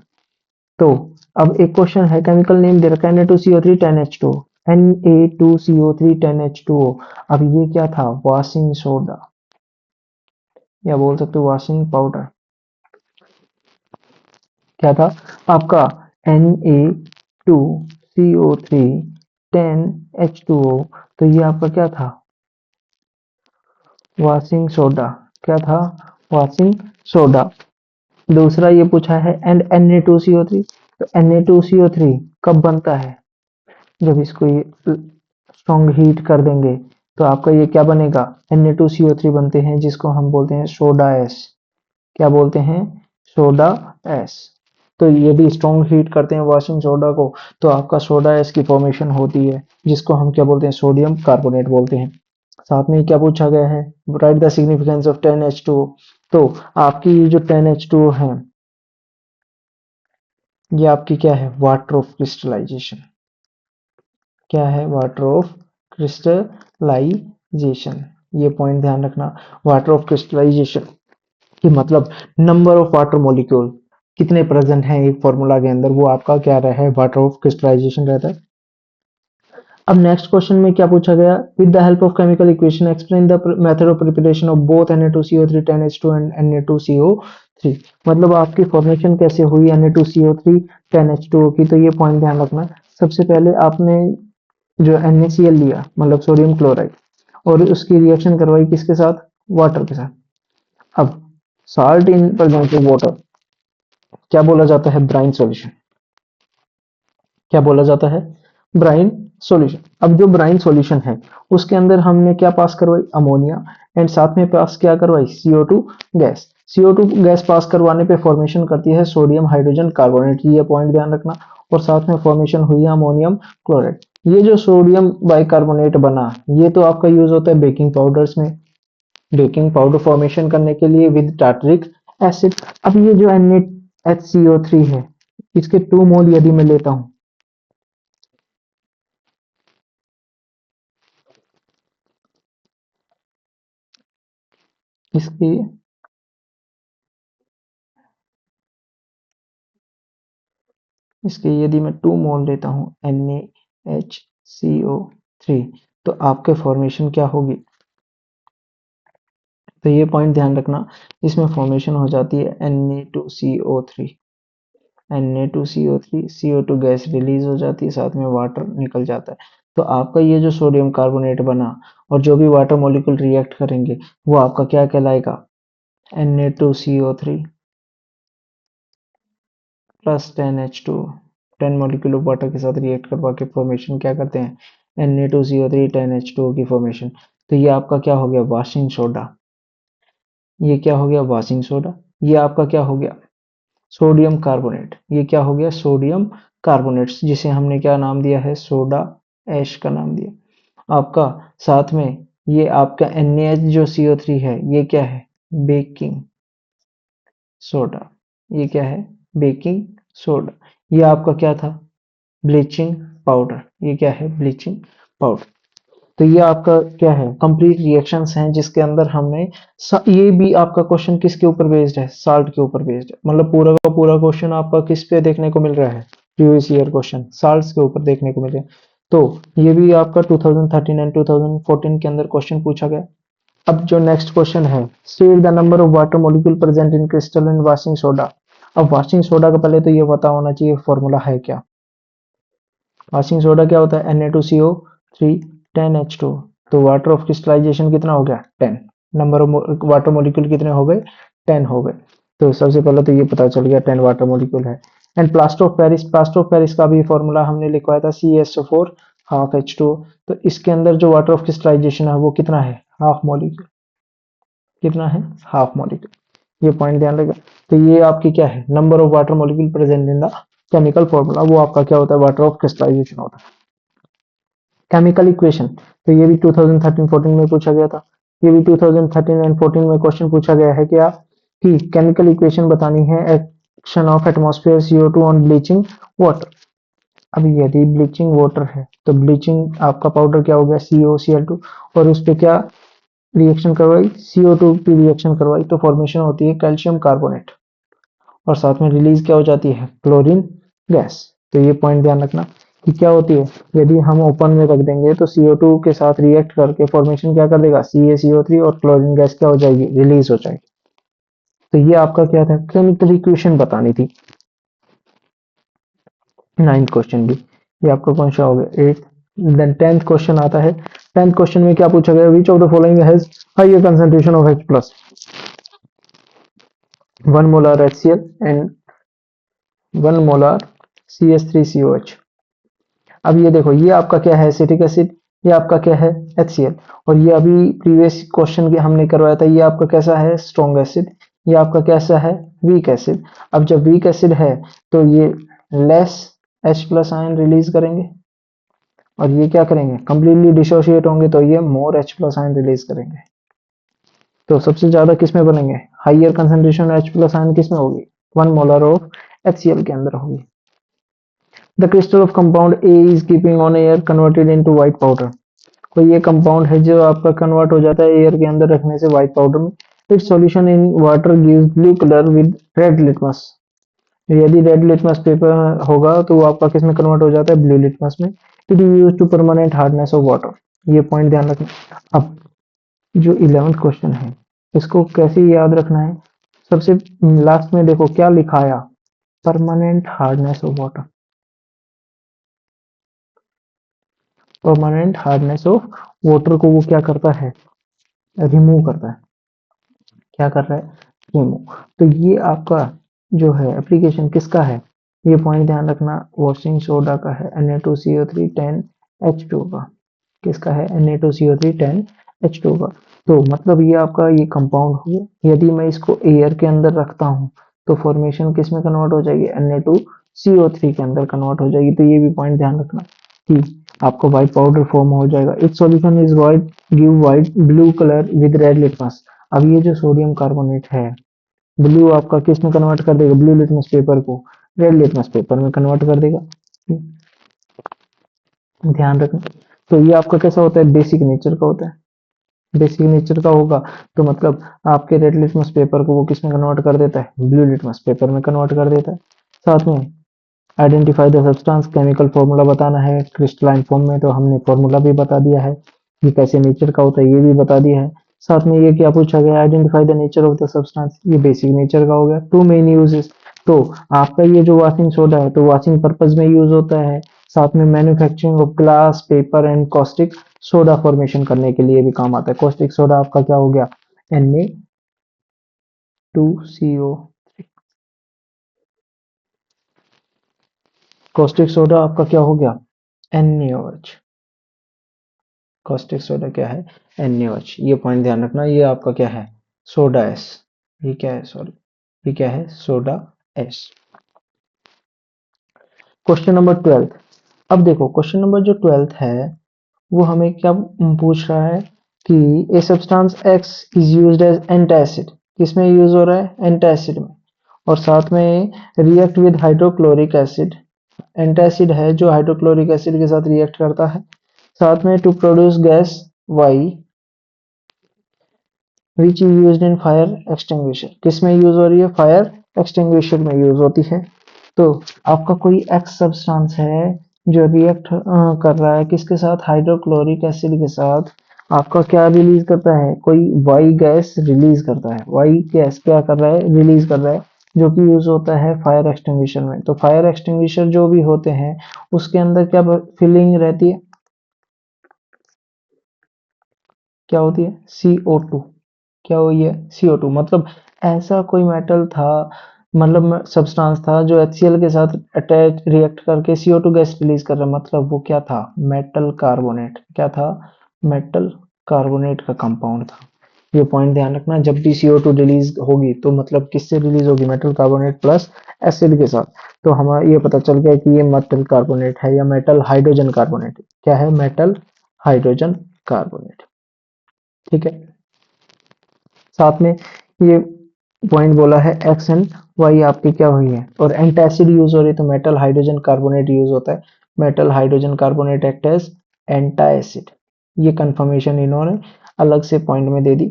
तो अब एक क्वेश्चन है, केमिकल नेम दे रखा है Na2CO3 10H2। Na2CO3 10H2O। अब ये क्या था? वॉशिंग सोडा, या बोल सकते हो वॉशिंग पाउडर। क्या था आपका? Na2CO3 10H2O। तो ये आपका क्या था? Washing soda. क्या था? Washing soda. दूसरा ये पूछा है एंड Na2CO3। तो Na2CO3 कब बनता है? जब इसको ये स्ट्रॉन्ग हीट कर देंगे तो आपका ये क्या बनेगा? Na2CO3 बनते हैं, जिसको हम बोलते हैं सोडा एस। क्या बोलते हैं? Soda S. तो यदि स्ट्रॉन्ग हीट करते हैं वॉशिंग सोडा को, तो आपका सोडा एस की फॉर्मेशन होती है, जिसको हम क्या बोलते हैं? सोडियम कार्बोनेट बोलते हैं। साथ में क्या पूछा गया है? Write the significance of 10H2O। तो आपकी ये जो 10H2O है, ये आपकी क्या है? Water of crystallisation. क्या है? Water of crystallisation. ये पॉइंट ध्यान रखना। वाटर ऑफ क्रिस्टलाइजेशन कि मतलब नंबर ऑफ वाटर मॉलिक्यूल कितने प्रेजेंट हैं एक फॉर्मूला के अंदर, वो आपका क्या रहा है? वाटर ऑफ क्रिस्टलाइजेशन रहता है। अब नेक्स्ट क्वेश्चन में क्या पूछा गया? With the help of chemical equation explain the method of preparation of both Na2CO3 10H2 and Na2CO3। मतलब आपकी फॉर्मेशन कैसे हुई Na2CO3 10H2O की? तो ये पॉइंट ध्यान रखना। सबसे पहले आपने जो NaCl लिया, मतलब सोडियम क्लोराइड, और उसकी रिएक्शन करवाई किसके साथ? वाटर के साथ। अब salt in presence of water क्या बोला जाता है? Brine solution. क्या बोला जाता है? Brine solution. अब जो ब्राइन सॉल्यूशन है उसके अंदर हमने क्या पास करवाई? अमोनिया। एंड साथ में पास क्या करवाई? CO2 gas. CO2 गैस पास करवाने पे फॉर्मेशन करती है सोडियम हाइड्रोजन कार्बोनेट। ये पॉइंट ध्यान रखना। और साथ में फॉर्मेशन हुई है अमोनियम क्लोराइड। ये जो सोडियम बाइकार्बोनेट बना, ये तो आपका यूज होता है बेकिंग पाउडर्स में, बेकिंग पाउडर फॉर्मेशन करने के लिए विद टार्टरिक एसिड। अब ये जो NaHCO3 है, इसके 2 मोल यदि मैं लेता हूं, इसके इसके यदि मैं 2 मोल लेता हूं NaHCO3, तो आपके फॉर्मेशन क्या होगी? तो ये पॉइंट ध्यान रखना। इसमें फॉर्मेशन हो जाती है Na2CO3। Na2CO3, CO2 gas release हो जाती है, साथ में वाटर निकल जाता है। तो आपका ये जो सोडियम कार्बोनेट बना और जो भी वाटर मॉलिक्यूल रिएक्ट करेंगे, वो आपका क्या कहलाएगा? Na2CO3 plus 10H2। 10 molecule of water के साथ रिएक्ट करवा के फॉर्मेशन क्या करते हैं? Na2CO3 10H2O की फॉर्मेशन। तो ये आपका क्या हो गया? Washing soda. ये क्या हो गया? Washing soda. ये आपका क्या हो गया? Sodium carbonate. ये क्या हो गया? सोडियम कार्बोनेट, जिसे हमने क्या नाम दिया है? सोडा ऐश का नाम दिया आपका। साथ में ये आपका NaH जो CO3 है ये क्या है, बेकिंग सोडा। ये क्या है, बेकिंग सोडा। ये आपका क्या था, ब्लीचिंग पाउडर। ये क्या है, ब्लीचिंग पाउडर। तो ये आपका क्या है, कंप्लीट रिएक्शंस हैं जिसके अंदर हमने ये भी आपका क्वेश्चन किसके ऊपर बेस्ड है, साल्ट के ऊपर बेस्ड है। मतलब पूरा का पूरा क्वेश्चन आपका किस पे देखने को मिल रहा है, प्रीवियस ईयर क्वेश्चन साल्ट्स के ऊपर देखने को मिल रहा है। तो ये भी आपका 2013 एंड 2014 के अंदर क्वेश्चन पूछा गया। अब जो नेक्स्ट क्वेश्चन है, state the number of water molecule present in crystal in washing soda. अब वॉशिंग सोडा का पहले तो ये पता होना चाहिए फॉर्मूला है क्या। वॉशिंग सोडा क्या होता है, Na2CO3 10H2। तो वाटर ऑफ क्रिस्टलाइजेशन कितना हो गया, 10। नंबर ऑफ वाटर मॉलिक्यूल कितने हो गए, 10 हो गए। तो सबसे पहले तो ये पता चल गया 10 वाटर मॉलिक्यूल है। एंड प्लास्टर ऑफ पेरिस का भी फॉर्मूला हमने लिखवाया था CaSO4 हाफ H2O। तो इसके अंदर जो वाटर ऑफ क्रिस्टलाइजेशन है वो कितना है, हाफ मॉलिक्यूल। कितना है, हाफ मॉलिक्यूल। ये पॉइंट ध्यान रखिएगा। तो ये आपकी क्या है, number of water molecule present in the chemical formula, वो आपका क्या होता है, वाटर ऑफ क्रिस्टलाइजेशन होता है। केमिकल इक्वेशन, तो ये भी 2013-14 में पूछा गया था। ये भी 2013 एंड 14 में क्वेश्चन पूछा गया है क्या, कि केमिकल इक्वेशन बतानी है action of atmosphere CO2 on bleaching water. अब यदि ब्लीचिंग वाटर है तो ब्लीचिंग आपका पाउडर क्या हो गया, COCl2। और उस पे क्या रिएक्शन करवाई, CO2 की रिएक्शन करवाई, तो फॉर्मेशन होती है कैल्शियम कार्बोनेट। और साथ में रिलीज क्या हो जाती है, क्लोरीन गैस। तो ये पॉइंट ध्यान रखना कि क्या होती है, यदि हम ओपन में रख देंगे तो CO2 के साथ रिएक्ट करके फॉर्मेशन क्या कर देगा, CaCO3, और क्लोरीन गैस क्या हो जाएगी, रिलीज हो जाएगी। तो ये आपका क्या था, केमिकल इक्वेशन बतानी थी। नाइन्थ क्वेश्चन भी ये आपका कौन सा हो गया, एट। देन टेंथ क्वेश्चन आता है। टेंथ क्वेश्चन में क्या पूछा गया, which of the following has higher concentration of H plus, 1 molar HCl and 1 molar CH3COH। अब ये देखो, ये आपका क्या है, एसिटिक एसिड। ये आपका क्या है, HCl। और ये अभी प्रीवियस क्वेश्चन के हमने करवाया था, ये आपका कैसा है, स्ट्रॉन्ग एसिड। ये आपका कैसा है, वीक एसिड। अब जब वीक एसिड है तो ये less H plus ion release करेंगे, और ये क्या करेंगे, कंप्लीटली डिसोशिएट होंगे तो ये मोर H प्लस आयन रिलीज करेंगे। तो सबसे ज्यादा किसमें बनेंगे, higher concentration H plus ion किसमें होगी, 1 मोलर ऑफ HCl के अंदर होगी। The crystal of compound A is keeping on air converted into white powder। कोई ये कंपाउंड है जो आपका कन्वर्ट हो जाता है एयर के अंदर रखने से व्हाइट पाउडर में। It's solution in water gives blue colour with red litmus. यदि रेड लिटमस पेपर होगा तो वो आपका किस में कन्वर्ट हो जाता है, ब्लू लिटमस में। It is use to permanent hardness of water. ये पॉइंट ध्यान रखना। अब जो 11th क्वेश्चन है इसको कैसे याद रखना है, सबसे लास्ट में देखो क्या लिखा आया, permanent hardness of water. Permanent hardness of water को वो क्या करता है, रिमूव करता है। क्या कर रहा है, रिमूव। तो ये आपका जो है एप्लीकेशन किसका है, ये पॉइंट ध्यान रखना, वॉशिंग सोडा का है, Na2CO3 10H2 का। किसका है, Na2CO3 10H2 का। तो मतलब ये आपका ये कंपाउंड हो गया। यदि मैं इसको एयर के अंदर रखता हूँ तो फॉर्मेशन किस में कन्वर्ट हो जाएगी, Na2CO3 के अंदर कन्वर्ट हो जाएगी। तो ये भी पॉइंट ध्यान रखना कि आपको व्हाइट पाउडर फॉर्म हो जाएगा। It's solution is white, give white blue colour with red litmus. अब ये जो सोडियम कार्बोनेट है, ब्लू आपका किस में कन्वर्ट कर देगा, ब्लू लिटमस पेपर को रेड लिटमस पेपर में कन्वर्ट कर देगा। ध्यान रखना। तो ये आपका कैसा होता है, बेसिक नेचर का होता है। बेसिक नेचर का होगा तो मतलब आपके रेड लिटमस पेपर को वो किस में कन्वर्ट कर देता है, ब्लू लिटमस पेपर में कन्वर्ट कर देता है। साथ में identify the substance, chemical formula बताना है क्रिस्टलाइन फॉर्म में, तो हमने फॉर्मूला भी बता दिया है। ये कैसे नेचर का होता है ये भी बता दिया है। साथ में ये क्या पूछा गया, identify the nature of the substance, ये बेसिक नेचर का हो गया। टू मेन यूजेस, तो आपका ये जो वॉशिंग सोडा है तो वॉशिंग पर्पज में यूज होता है। साथ में manufacturing of glass, paper and caustic soda formation करने के लिए भी काम आता है। कॉस्टिक सोडा आपका क्या हो गया, Na2CO। कॉस्टिक सोडा आपका क्या हो गया, NaOH। कॉस्टिक सोडा क्या है, NaOH। ये पॉइंट ध्यान रखना, ये आपका क्या है, सोडा एस। ये क्या है, सॉरी, ये क्या है, सोडा एस। Question number 12। अब देखो क्वेश्चन नंबर जो 12 है वो हमें क्या पूछ रहा है कि a substance X is used as antacid, किसमें यूज हो रहा है, एंटासिड में, और साथ में react with hydrochloric acid, antacid है जो हाइड्रोक्लोरिक एसिड के साथ रिएक्ट करता है, साथ में to produce gas Y which is used in fire extinguisher, किसमें यूज हो रही है, फायर एक्सटिंग्विशर में यूज होती है। तो आपका कोई एक्स सब्सटेंस है जो रिएक्ट कर रहा है किसके साथ, हाइड्रोक्लोरिक एसिड के साथ, आपका क्या रिलीज करता है, कोई वाई गैस रिलीज करता है, वाई गैस क्या कर रहा है, रिलीज कर रहा है, जो कि यूज होता है फायर एक्सटिंग्विशर में। तो फायर एक्सटिंग्विशर जो भी होते हैं उसके अंदर क्या फिलिंग रहती है, क्या होती है, CO2, क्या हुई है, CO2, मतलब ऐसा कोई मेटल था, मतलब सब्सटेंस था जो HCl के साथ अटैच रिएक्ट करके CO2 गैस रिलीज कर रहा है, मतलब वो क्या था, मेटल कार्बोनेट, क्या था, मेटल कार्बोनेट का कंपाउंड था। ये पॉइंट ध्यान रखना, जब भी CO2 रिलीज होगी तो मतलब किससे रिलीज होगी, मेटल कार्बोनेट प्लस एसिड के साथ। तो हमें ये पता चल गया कि ये मेटल कार्बोनेट है या मेटल हाइड्रोजन कार्बोनेट, क्या है, मेटल हाइड्रोजन कार्बोनेट, ठीक है। साथ में ये पॉइंट बोला है एक्स एंड वाई आपकी क्या हुई है, और एंटासिड यूज हो रही है तो मेटल हाइड्रोजन कार्बोनेट यूज होता है, metal hydrogen carbonate act as antacid. ये कंफर्मेशन इन्होंने अलग से पॉइंट में दे दी।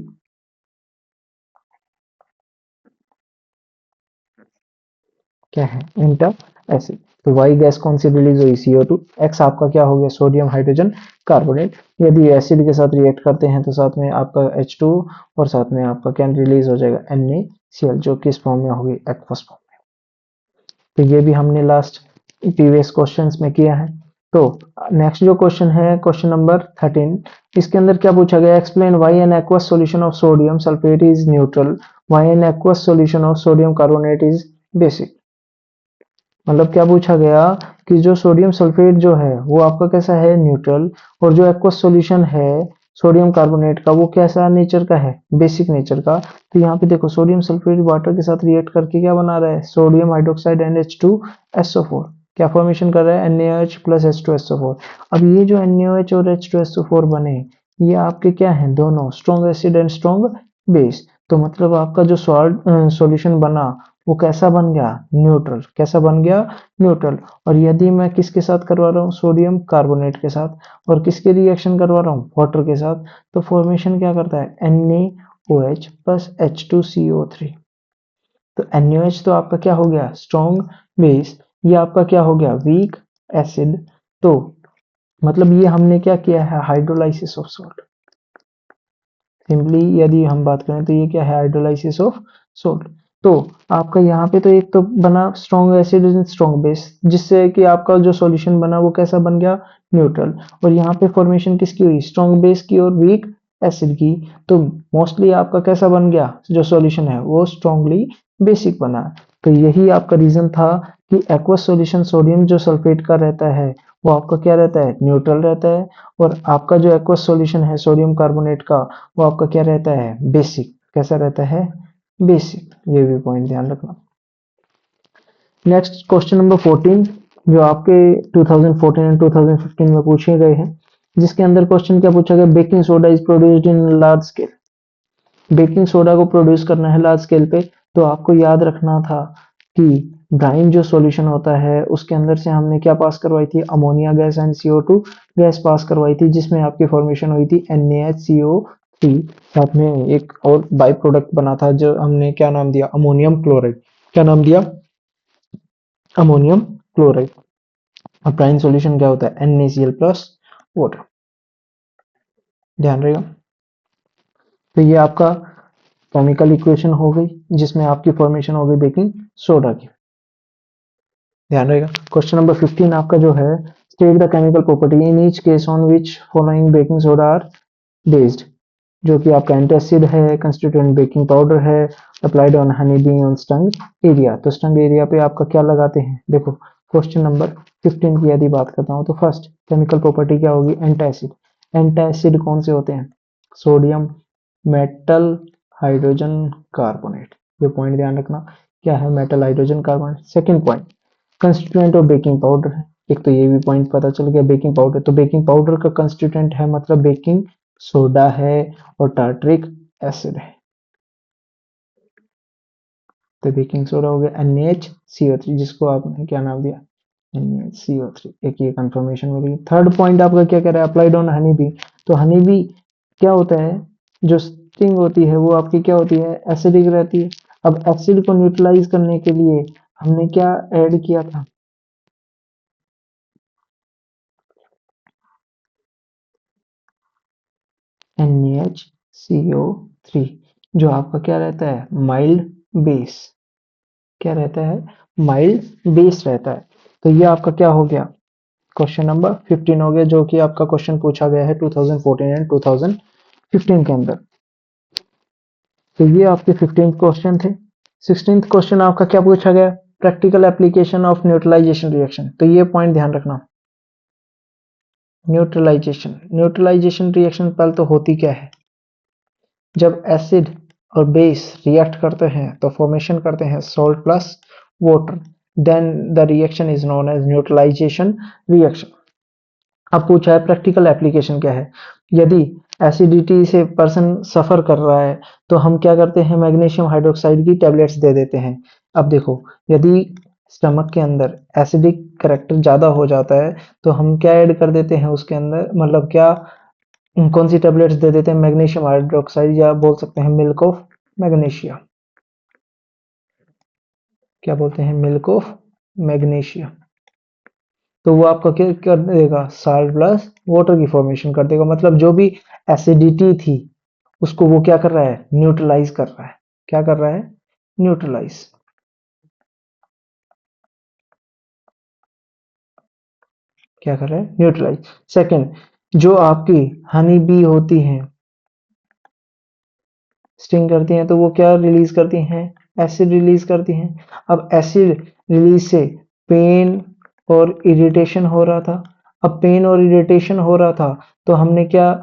क्या है, एंटा एसिड। तो वाई गैस कौन सी रिलीज हुई, CO2, एक्स आपका क्या हो गया, सोडियम हाइड्रोजन कार्बोनेट। यदि एसिड के साथ रिएक्ट करते हैं तो साथ में आपका H2 और साथ में आपका क्या रिलीज हो जाएगा, NaCl, जो किस फॉर्म में होगी, एक्वस फॉर्म। तो ये भी हमने लास्ट प्रीवियस क्वेश्चंस में किया है। तो नेक्स्ट जो क्वेश्चन है, क्वेश्चन नंबर 13, इसके अंदर क्या पूछा गया, explain why an aqueous solution of sodium sulphate is neutral, why an aqueous solution of sodium carbonate is basic. मतलब क्या पूछा गया कि जो सोडियम सल्फेट जो है वो आपका कैसा है, न्यूट्रल, और जो एक्वस सॉल्यूशन है सोडियम कार्बोनेट का वो कैसा नेचर का है, बेसिक नेचर का। तो यहाँ पे देखो सोडियम सल्फेट वाटर के साथ रिएक्ट करके क्या बना रहा है, सोडियम हाइड्रोक्साइड NH2SO4, क्या फॉर्मेशन कर रहा है, NaOH प्लस H2SO4। अब ये जो NaOH और H2SO4 बने, ये आपके क्या है, दोनों strong acid and strong base. तो मतलब आपका जो सॉल्यूशन बना वो कैसा बन गया, न्यूट्रल, कैसा बन गया, न्यूट्रल। और यदि मैं किसके साथ करवा रहा हूँ, सोडियम कार्बोनेट के साथ, और किसके रिएक्शन करवा रहा हूँ, वाटर के साथ, तो फॉर्मेशन क्या करता है, NaOH प्लस H2CO3। तो NaOH तो आपका क्या हो गया, स्ट्रॉन्ग बेस, ये आपका क्या हो गया, वीक एसिड। तो मतलब ये हमने क्या किया है, हाइड्रोलाइसिस ऑफ सॉल्ट। सिंपली यदि हम बात करें तो ये क्या है, हाइड्रोलाइसिस ऑफ सोल्ट। तो आपका यहाँ पे तो एक तो बना strong acid and strong base, जिससे कि आपका जो सॉल्यूशन बना वो कैसा बन गया, न्यूट्रल। और यहाँ पे फॉर्मेशन किसकी हुई, स्ट्रॉन्ग बेस की और वीक एसिड की। तो मोस्टली आपका कैसा बन गया, जो सॉल्यूशन है वो स्ट्रॉन्गली बेसिक बना। तो यही आपका रीजन था कि एक्वस सॉल्यूशन सोडियम जो सल्फेट का रहता है वो आपका क्या रहता है, न्यूट्रल रहता है, और आपका जो एक्वस सॉल्यूशन है सोडियम कार्बोनेट का वो आपका क्या रहता है, बेसिक, कैसा रहता है, बेसिक। ये भी पॉइंट ध्यान रखना। नेक्स्ट क्वेश्चन नंबर 14, जो आपके 2014 एंड 2015 में पूछे गए हैं, जिसके अंदर क्वेश्चन क्या पूछा गया, baking soda is produced in large scale. Baking soda को प्रोड्यूस करना है लार्ज स्केल पे, तो आपको याद रखना था कि ब्राइन जो सॉल्यूशन होता है उसके अंदर से हमने क्या पास करवाई थी, ammonia gas and CO2 gas pass करवाई थी, जिसमें आपकी फॉर्मेशन हुई थी NaHCO3। साथ में एक और बाई प्रोडक्ट बना था जो हमने क्या नाम दिया, अमोनियम क्लोराइड। क्या नाम दिया, अमोनियम क्लोराइड। अब ब्राइन सॉल्यूशन क्या होता है, NaCl प्लस वाटर, ध्यान रहेगा। तो ये आपका केमिकल इक्वेशन हो गई जिसमें आपकी फॉर्मेशन हो गई बेकिंग सोडा की, ध्यान रहेगा। क्वेश्चन नंबर 15 आपका जो है, state the chemical property in each case on which following baking soda are based. जो कि आपका एंटासिड है, कंस्टिट्यूएंट बेकिंग पाउडर है, applied on honey bee on stung area. तो स्टंग एरिया पे आपका क्या लगाते हैं, देखो क्वेश्चन नंबर 15 की यदि बात करता हूँ तो फर्स्ट केमिकल प्रॉपर्टी क्या होगी, एंटासिड। एंटासिड कौन से होते हैं, सोडियम मेटल हाइड्रोजन कार्बोनेट। ये पॉइंट ध्यान रखना, क्या है, metal hydrogen carbonate. Second point, constituent of baking powder है। एक तो ये भी पॉइंट पता चल गया, बेकिंग पाउडर, तो बेकिंग पाउडर का कंस्टिट्यूएंट है मतलब बेकिंग सोडा है और टार्ट्रिक एसिड है। तो बेकिंग सोडा हो गया NaCO3, जिसको आपने क्या नाम दिया, NaCO3। एक ये कंफर्मेशन मिली। थर्ड पॉइंट आपका क्या कह रहा है, अप्लाइड ऑन हनी बी। तो हनी बी क्या होता है, जो स्टिंग होती है वो आपकी क्या होती है, एसिडिक रहती है। अब एसिड को न्यूट्रलाइज करने के लिए हमने क्या ऐड किया था, NaCO3, जो आपका क्या रहता है, माइल्ड बेस। क्या रहता है, माइल्ड बेस रहता है। तो ये आपका क्या हो गया, क्वेश्चन नंबर 15 हो गया, जो कि आपका क्वेश्चन पूछा गया है 2014 एंड 2015 के अंदर। तो ये आपके 15th क्वेश्चन थे। 16th क्वेश्चन आपका क्या पूछा गया, practical application of neutralisation reaction. तो ये पॉइंट ध्यान रखना, न्यूट्रलाइजेशन रिएक्शन पहले तो होती क्या है, जब एसिड और बेस रिएक्ट करते हैं तो फॉर्मेशन करते हैं salt plus water, then the reaction is known as neutralisation reaction. अब पूछा है प्रैक्टिकल एप्लीकेशन क्या है, यदि एसिडिटी से पर्सन सफर कर रहा है तो हम क्या करते हैं, मैग्नीशियम हाइड्रोक्साइड की टेबलेट्स दे देते हैं। अब देखो, यदि स्टमक के अंदर एसिडिक करेक्टर ज्यादा हो जाता है तो हम क्या ऐड कर देते हैं उसके अंदर, मतलब क्या, कौन सी टेबलेट्स दे देते हैं, मैग्नीशियम हाइड्रोक्साइड, या बोल सकते हैं मिल्क ऑफ मैग्नीशिया। क्या बोलते हैं, मिल्क ऑफ मैग्नीशिया। तो वो आपका क्या कर देगा, साल्ट प्लस वाटर की फॉर्मेशन कर देगा। मतलब जो भी एसिडिटी थी उसको वो क्या कर रहा है, न्यूट्रलाइज कर रहा है। क्या कर रहा है, न्यूट्रलाइज। क्या कर रहा है, न्यूट्रलाइज। सेकंड, जो आपकी हनी बी होती हैं, स्टिंग करती हैं, तो वो क्या रिलीज करती हैं, एसिड रिलीज करती हैं। अब एसिड रिलीज से पेन और इरिटेशन हो रहा था। अब पेन और इरिटेशन हो रहा था तो हमने क्या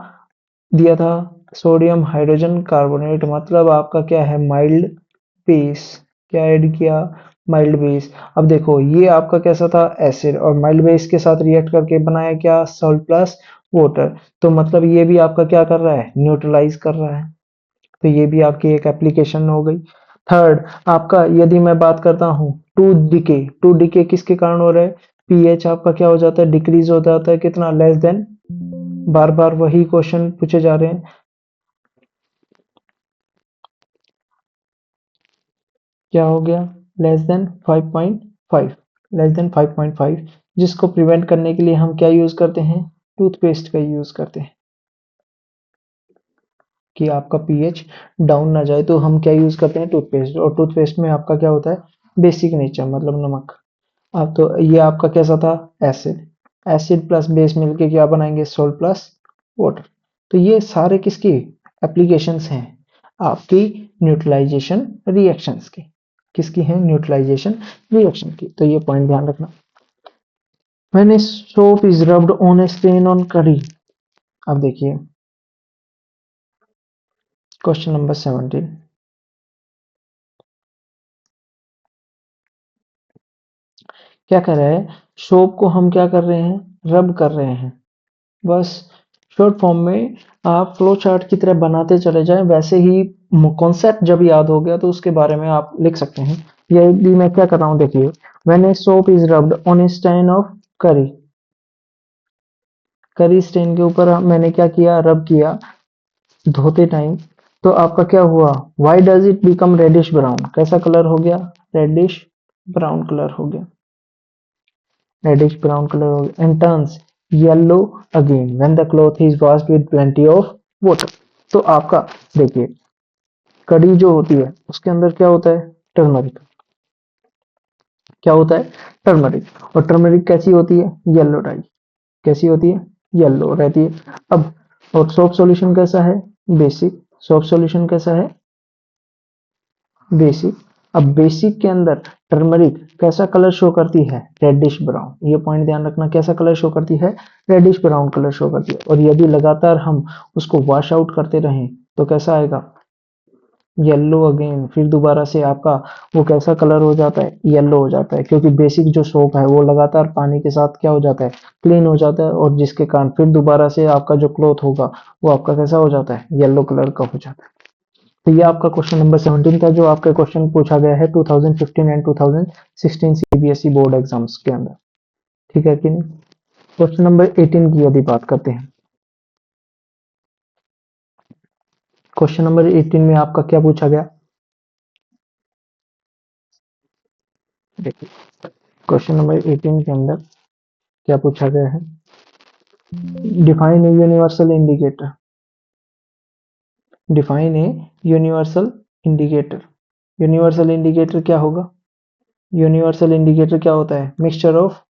दिया था, सोडियम हाइड्रोजन कार्बोनेट, मतलब आपका क्या है, माइल्ड बेस। क्या ऐड किया, माइल्ड बेस। अब देखो ये आपका कैसा था, एसिड, और माइल्ड बेस के साथ रिएक्ट करके बनाया क्या, सॉल्ट प्लस वाटर। तो मतलब ये भी आपका क्या कर रहा है, न्यूट्रलाइज कर रहा है। तो ये भी आपकी एक एप्लीकेशन हो गई। थर्ड आपका, यदि मैं बात करता हूँ टू डिके किसके कारण हो रहा है, पीएच आपका क्या हो जाता है, डिक्रीज हो जाता है, कितना, लेस देन, बार बार वही क्वेश्चन पूछे जा रहे हैं, क्या हो गया, लेस देन 5.5, लेस देन 5.5, जिसको प्रिवेंट करने के लिए हम क्या यूज करते हैं, टूथपेस्ट का यूज करते हैं, कि आपका पीएच डाउन ना जाए। तो हम क्या यूज करते हैं, टूथपेस्ट, और टूथपेस्ट में आपका क्या होता है, बेसिक नेचर, मतलब नमक। अब तो ये आपका कैसा था, एसिड, एसिड प्लस बेस मिलके क्या बनाएंगे, सोल्ट प्लस वाटर। तो ये सारे किसकी एप्लीकेशंस हैं, आपकी न्यूट्रलाइजेशन रिएक्शंस की। किसकी है, न्यूट्रलाइजेशन रिएक्शन की। तो ये पॉइंट ध्यान रखना। When a soap is rubbed on a stain on curry, अब देखिए क्वेश्चन नंबर 17, क्या कर रहा है, सोप को हम क्या कर रहे हैं, रब कर रहे हैं। बस शॉर्ट फॉर्म में आप फ्लो चार्ट की तरह बनाते चले जाएं, वैसे ही कॉन्सेप्ट जब याद हो गया तो उसके बारे में आप लिख सकते हैं। ये भी मैं क्या कर रहा हूं, देखिए, when a soap is rubbed on a stain of curry, curry stand के ऊपर मैंने क्या किया, रब किया धोते टाइम, तो आपका क्या हुआ, why does it become reddish brown, कैसा कलर हो गया, रेडिश ब्राउन कलर हो गया, रेडिश ब्राउन कलर हो गया, and turns yellow again when the cloth is washed with plenty of water. तो आपका देखिए, कड़ी जो होती है उसके अंदर क्या होता है, टर्मरिक। क्या होता है, टर्मरिक। और टर्मरिक कैसी होती है, येलो डाई। कैसी होती है, येलो रहती है। अब और सोप सॉल्यूशन कैसा है, बेसिक। सोप सॉल्यूशन कैसा है, बेसिक। अब बेसिक के अंदर टर्मरिक कैसा कलर शो करती है, रेडिश ब्राउन। ये पॉइंट ध्यान रखना, कैसा कलर शो करती है, रेडिश ब्राउन कलर शो करती है। और यदि लगातार हम उसको वॉश आउट करते रहें तो कैसा आएगा, येलो अगेन, फिर दोबारा से आपका वो कैसा कलर हो जाता है, येलो हो जाता है, क्योंकि बेसिक जो सोप है वो लगातार पानी के साथ क्या हो जाता है, क्लीन हो जाता है, और जिसके कारण फिर दोबारा से आपका जो क्लॉथ होगा वो आपका कैसा हो जाता है, येलो कलर का हो जाता है। तो ये आपका क्वेश्चन नंबर 17 था, जो आपका क्वेश्चन पूछा गया है 2015 एंड 2016 सीबीएसई बोर्ड एग्जाम्स के अंदर। ठीक है कि नहीं? क्वेश्चन नंबर 18 की यदि बात करते हैं, क्वेश्चन नंबर 18 में आपका क्या पूछा गया, देखिए क्वेश्चन नंबर 18 के अंदर क्या पूछा गया है, define a universal indicator, define a universal indicator. Universal indicator क्या होगा, यूनिवर्सल इंडिकेटर क्या होता है, मिक्सचर ऑफ,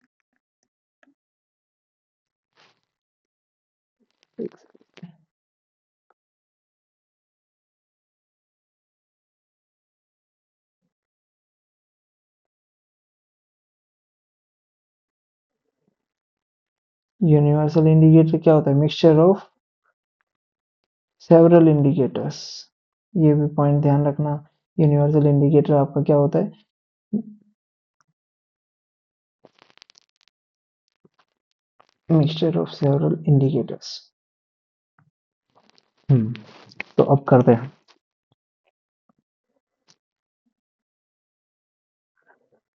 यूनिवर्सल इंडिकेटर क्या होता है, मिक्सचर ऑफ सेवरल इंडिकेटर्स। ये भी पॉइंट ध्यान रखना, यूनिवर्सल इंडिकेटर आपका क्या होता है, मिक्सचर ऑफ सेवरल इंडिकेटर्स। तो अब करते हैं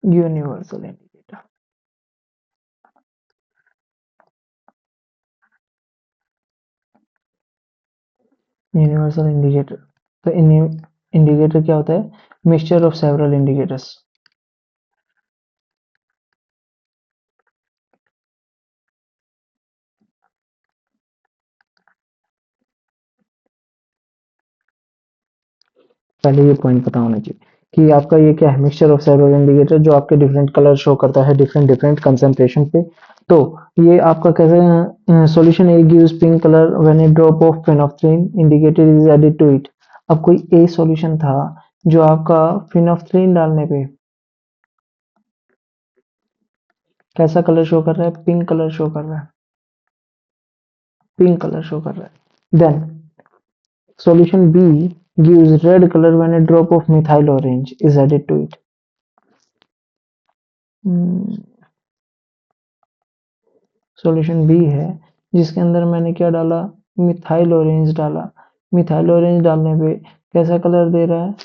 यूनिवर्सल इंडिकेटर। यूनिवर्सल इंडिकेटर, तो इंडिकेटर क्या होता है, मिक्सचर ऑफ सेवरल इंडिकेटर्स। पहले ये पॉइंट पता होना चाहिए कि आपका ये क्या है, मिक्सचर ऑफ सेवरल इंडिकेटर, जो आपके डिफरेंट कलर शो करता है डिफरेंट डिफरेंट कंसंट्रेशन पे। तो ये आपका कैसे, solution A gives pink colour when a drop of phenolphthalein indicator is added to it. अब कोई ए सॉल्यूशन था जो आपका फेनोल्फथालीन डालने पे कैसा कलर शो कर रहा है, पिंक कलर शो कर रहा है, पिंक कलर शो कर रहा है। Then solution B gives red color when a drop of methyl orange is added to it. Solution B है जिसके अंदर मैंने क्या डाला, मिथाइल ऑरेंज डाला। मिथाइल ऑरेंज डालने पे कैसा कलर दे रहा है,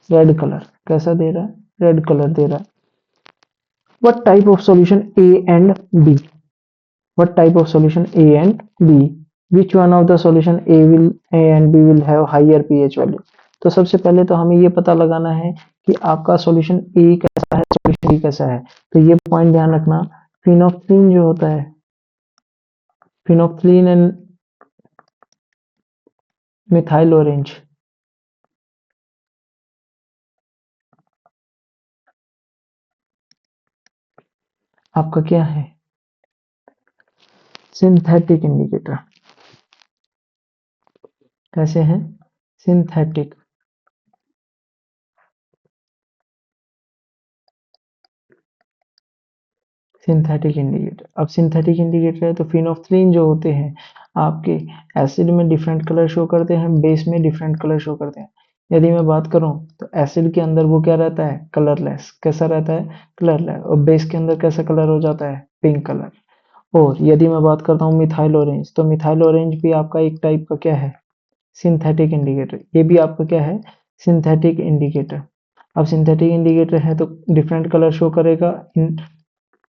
रेड कलर। कैसा दे रहा है, रेड कलर दे रहा है। What type of solution A and B, what type of solution A and B, which one of the solution A and B will have higher pH value। तो सबसे पहले तो हमें ये पता लगाना है कि आपका सॉल्यूशन A कैसा है, सॉल्यूशन B कैसा है। तो ये पॉइंट ध्यान रखना, फिनोफ्थलीन जो होता है, फिनोफ्थलीन एंड मिथाइल ऑरेंज, आपका क्या है, सिंथेटिक इंडिकेटर। कैसे हैं, सिंथेटिक। सिंथेटिक इंडिकेटर, अब सिंथेटिक इंडिकेटर है तो फिनोफ्थलीन जो होते हैं आपके एसिड में डिफरेंट कलर शो करते हैं, बेस में डिफरेंट कलर शो करते हैं। यदि मैं बात करूं तो एसिड के अंदर वो क्या रहता है, कलरलेस। कैसा रहता है, कलरलेस। और बेस के अंदर कैसा कलर हो जाता है, पिंक कलर। और यदि मैं बात करता हूँ मिथाइल ऑरेंज, तो मिथाइल ऑरेंज भी आपका एक टाइप का क्या है, सिंथेटिक इंडिकेटर। ये भी आपका क्या है, सिंथेटिक इंडिकेटर। अब सिंथेटिक इंडिकेटर है तो डिफरेंट कलर शो करेगा इन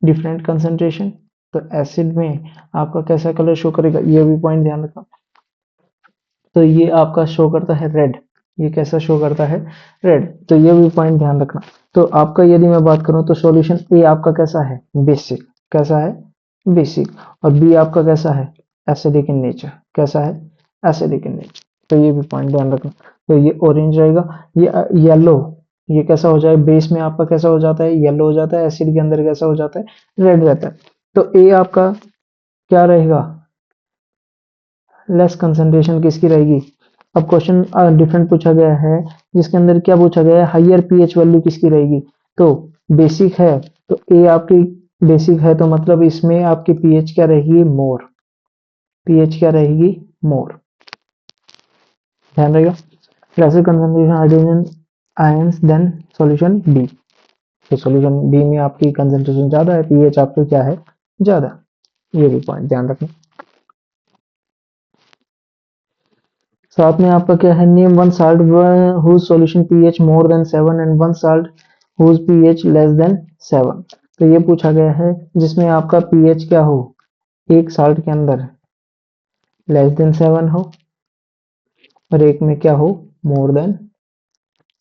डिफरेंट कंसंट्रेशन। तो एसिड में आपका कैसा कलर शो करेगा, ये भी पॉइंट ध्यान रखना। तो ये आपका शो करता है रेड। ये कैसा शो करता है, रेड। तो ये भी पॉइंट ध्यान रखना। तो आपका यदि मैं बात करूं तो सॉल्यूशन ए आपका कैसा है, बेसिक। कैसा है, बेसिक। और बी आपका कैसा है, एसिडिक इन नेचर। कैसा है, एसिडिक इन नेचर। तो ये भी पॉइंट ध्यान रखना। तो ये ऑरेंज रहेगा, ये येलो। ये कैसा हो जाए, बेस में आपका कैसा हो जाता है, येलो हो जाता है, एसिड के अंदर कैसा हो जाता है, रेड रहता है। तो ए आपका क्या रहेगा, लेस कंसंट्रेशन किसकी रहेगी। अब क्वेश्चन डिफरेंट पूछा गया है, जिसके अंदर क्या पूछा गया है, हाइयर पीएच वैल्यू किसकी रहेगी। तो बेसिक है तो ए आपकी बेसिक है, तो मतलब इसमें आपकी पीएच क्या रहेगी, मोर। पीएच क्या रहेगी, मोर। ध्यान रहेगा। lesser concentration hydrogen ions than solution B। तो सॉल्यूशन बी में आपकी कंसंट्रेशन ज्यादा है, पीएच आपका क्या है, ज्यादा। ये भी पॉइंट ध्यान रखना। साथ में आपका क्या है, name one salt whose solution pH more than 7 and one salt whose pH less than 7। तो ये पूछा गया है जिसमें आपका पीएच क्या हो, एक साल्ट के अंदर लेस देन 7 हो और एक में क्या हो, मोर देन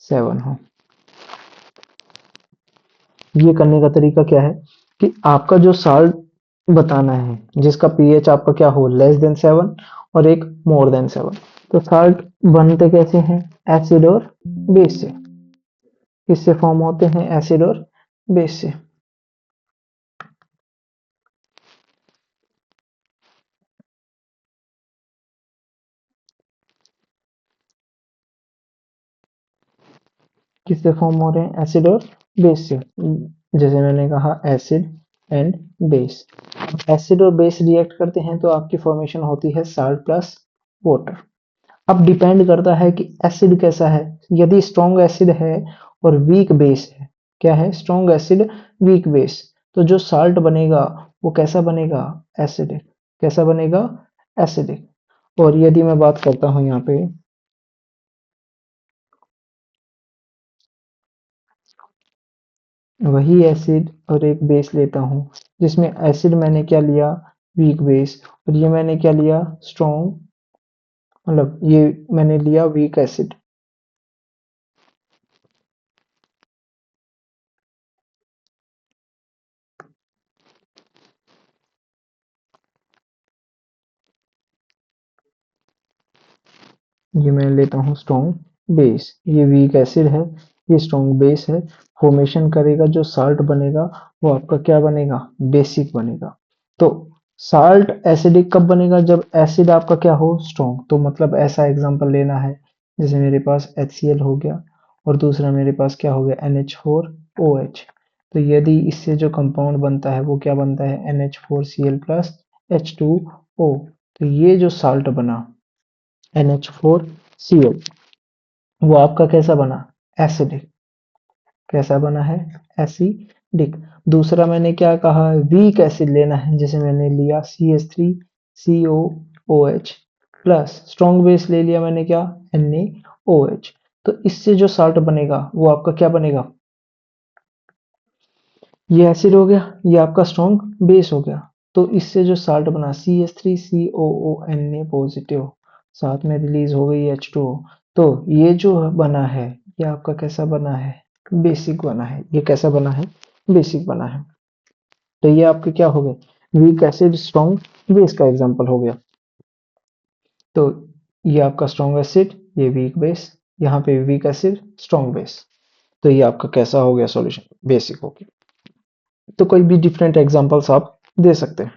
7 हो। ये करने का तरीका क्या है कि आपका जो साल्ट बताना है जिसका पीएच आपका क्या हो, लेस देन 7 और एक मोर देन 7। तो साल्ट बनते कैसे हैं, एसिड और बेस से। किससे फॉर्म होते हैं, एसिड और बेस से। किससे फॉर्म हो रहे हैं, एसिड और बेस से। जैसे मैंने कहा एसिड एंड बेस। एसिड और बेस रिएक्ट करते हैं तो आपकी फॉर्मेशन होती है साल्ट प्लस वाटर। अब डिपेंड करता है कि एसिड कैसा है। यदि स्ट्रॉन्ग एसिड है और वीक बेस है, क्या है, स्ट्रॉन्ग एसिड वीक बेस, तो जो साल्ट बनेगा वो कैसा बनेगा, एसिडिक। कैसा बनेगा, एसिडिक। और यदि मैं बात करता हूं यहाँ पे, वही एसिड और एक बेस लेता हूँ जिसमें एसिड मैंने क्या लिया, वीक बेस, और ये मैंने क्या लिया, स्ट्रॉन्ग, मतलब ये मैंने लिया वीक एसिड। ये मैं लेता हूँ स्ट्रॉन्ग बेस, ये वीक एसिड है, ये स्ट्रॉन्ग बेस है। फॉर्मेशन करेगा, जो साल्ट बनेगा वो आपका क्या बनेगा, बेसिक बनेगा। तो साल्ट एसिडिक कब बनेगा, जब एसिड आपका क्या हो, स्ट्रॉन्ग। तो मतलब ऐसा एग्जांपल लेना है, जैसे मेरे पास HCl हो गया और दूसरा मेरे पास क्या हो गया, NH4OH। तो यदि इससे जो कंपाउंड बनता है वो क्या बनता है, NH4Cl प्लस H2O। तो ये जो साल्ट बना NH4Cl, वो आपका कैसा बना, एसिडिक। कैसा बना है, एसिडिक। दूसरा मैंने क्या कहा, वीक एसिड लेना है, जैसे मैंने लिया CH3COOH प्लस स्ट्रॉन्ग बेस ले लिया मैंने क्या, NaOH। तो इससे जो साल्ट बनेगा वो आपका क्या बनेगा, ये एसिड हो गया, ये आपका स्ट्रॉन्ग बेस हो गया। तो इससे जो साल्ट बना CH3COONa पॉजिटिव, साथ में रिलीज हो गई H2O। तो ये जो बना है, ये आपका कैसा बना है, बेसिक बना है। ये कैसा बना है, बेसिक बना है। तो ये आपके क्या हो गए, वीक एसिड स्ट्रॉन्ग बेस का एग्जांपल हो गया। तो ये आपका स्ट्रॉन्ग एसिड, ये वीक बेस, यहाँ पे वीक एसिड स्ट्रॉन्ग बेस। तो ये आपका कैसा हो गया, सॉल्यूशन बेसिक हो गया। तो कोई भी डिफरेंट एग्जांपल्स आप दे सकते हैं।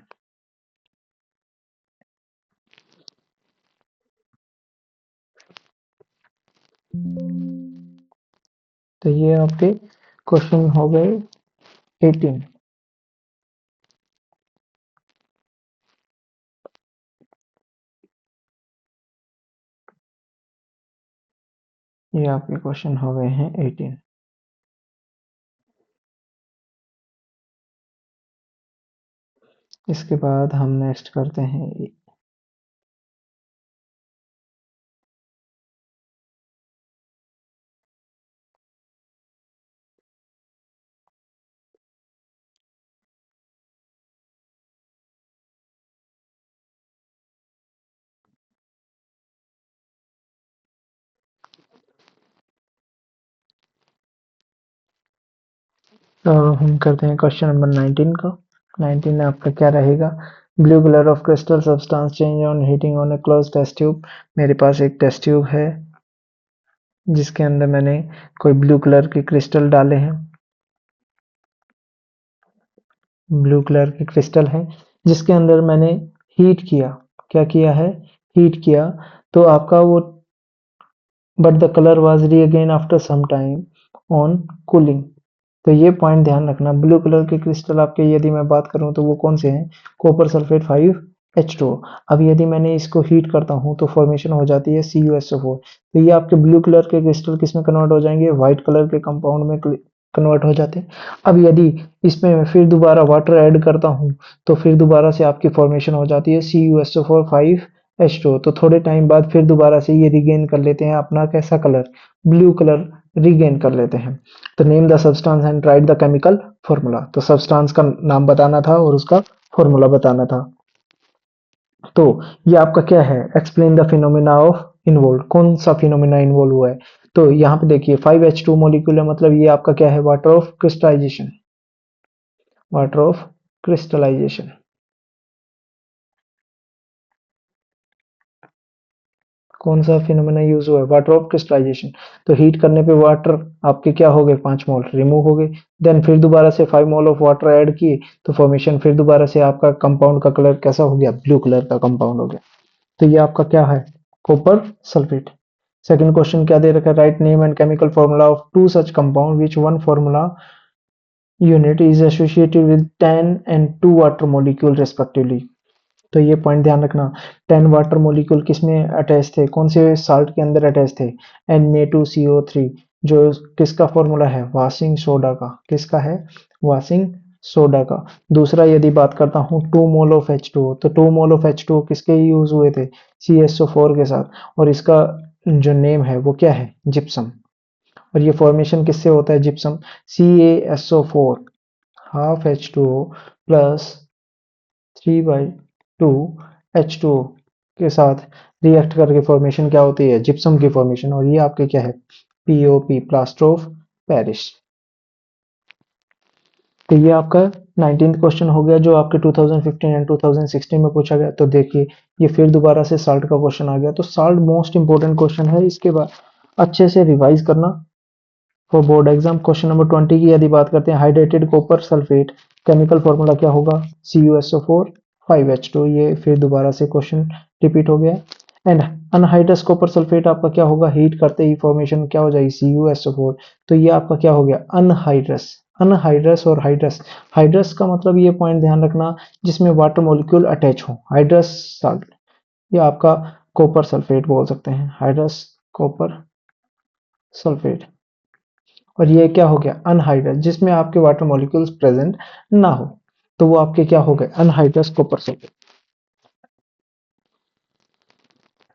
तो ये आपके क्वेश्चन हो गए 18। ये आपके क्वेश्चन हो गए हैं 18। इसके बाद हम नेक्स्ट करते हैं, तो हम करते हैं क्वेश्चन नंबर 19 का। 19 में आपका क्या रहेगा, blue colour of crystal substance change on heating on a close test tube. मेरे पास एक टेस्ट ट्यूब है जिसके अंदर मैंने कोई ब्लू कलर के क्रिस्टल डाले हैं। ब्लू कलर के क्रिस्टल है जिसके अंदर मैंने हीट किया। क्या किया है, हीट किया। तो आपका वो, but the colour was regain after some time on cooling. तो ये पॉइंट ध्यान रखना, ब्लू कलर के क्रिस्टल आपके, यदि मैं बात करूं तो वो कौन से हैं, कॉपर सल्फेट 5 H2O। अब यदि मैंने इसको हीट करता हूँ तो फॉर्मेशन हो जाती है CuSO4। तो ये आपके ब्लू कलर के क्रिस्टल किस में कन्वर्ट हो जाएंगे, व्हाइट कलर के कंपाउंड में कन्वर्ट हो जाते हैं। अब यदि इसमें मैं फिर दोबारा वाटर ऐड करता हूँ तो फिर दोबारा से आपकी फॉर्मेशन हो जाती है CuSO4 5H2O। तो थोड़े टाइम बाद फिर दोबारा से ये रिगेन कर लेते हैं अपना कैसा कलर, ब्लू कलर रिगेन कर लेते हैं। तो name the substance and right the chemical formula. तो सब्सटेंस का नाम बताना था और उसका फॉर्मूला बताना था। तो ये आपका क्या है, explain the phenomena of involve, कौन सा फिनोमेना इन्वॉल्व हुआ है। तो यहाँ पे देखिए 5H2 मॉलिक्यूल है, मतलब ये आपका क्या है, water of crystallisation, water of crystallisation. कौन सा फिनोमेना यूज हुआ है, वाटर ऑफ क्रिस्टलाइजेशन। तो हीट करने पे वाटर आपके क्या हो गए, 5 मोल रिमूव हो गए। देन फिर दोबारा से 5 मोल ऑफ वाटर ऐड किए तो फॉर्मेशन फिर दोबारा से आपका कंपाउंड का कलर कैसा हो गया, ब्लू कलर का कंपाउंड हो गया। तो ये आपका क्या है, कॉपर सल्फेट। सेकंड क्वेश्चन क्या दे रखा है, write name and chemical formula of two such compound which one formula unit is associated with 10 and 2 water molecule respectively. तो ये पॉइंट ध्यान रखना, 10 वाटर मॉलिक्यूल किस में अटैच थे, कौन से साल्ट के अंदर अटैच थे, Na2CO3। जो किसका फॉर्मूला है, वाशिंग सोडा का, किसका है, वाशिंग सोडा का। दूसरा यदि बात करता हूँ 2 मोल ऑफ H2O, तो 2 मोल ऑफ H2O किसके यूज हुए थे, CSO4 के साथ। और इसका जो नेम है वो क्या है, जिप्सम। और ये फॉर्मेशन किससे होता है, gypsum, CaSO4 half H2O plus 3/2 H2O के साथ रिएक्ट करके फॉर्मेशन क्या होती है, जिप्सम की फॉर्मेशन। और ये आपके क्या है, POP, प्लास्टर ऑफ पेरिस। तो ये आपका 19th क्वेश्चन हो गया जो आपके 2015 एंड 2016 में पूछा गया। तो देखिए ये फिर दोबारा से साल्ट का क्वेश्चन आ गया। तो साल्ट मोस्ट इंपोर्टेंट क्वेश्चन है, इसके बाद अच्छे से रिवाइज करना for board exam. Question number 20 की यदि बात करते हैं, hydrated copper sulphate chemical formula क्या होगा, CuSO4 5H2। ये फिर दोबारा से क्वेश्चन रिपीट हो गया। एंड अनहाइड्रस कॉपर सल्फेट आपका क्या होगा, हीट करते ही फॉर्मेशन क्या हो जाएगी, CuSO4। तो ये आपका क्या हो गया, अनहाइड्रस। अनहाइड्रस और हाइड्रस, हाइड्रस का मतलब ये पॉइंट ध्यान रखना जिसमें वाटर मॉलिक्यूल अटैच हो, हाइड्रस साल्ट। ये आपका कॉपर सल्फेट बोल सकते हैं, हाइड्रस कॉपर सल्फेट। और ये क्या हो गया, अनहाइड्रस, जिसमें आपके वाटर मॉलिक्यूल्स प्रेजेंट ना हो। तो वो आपके क्या हो गए, anhydrous copper sulphate.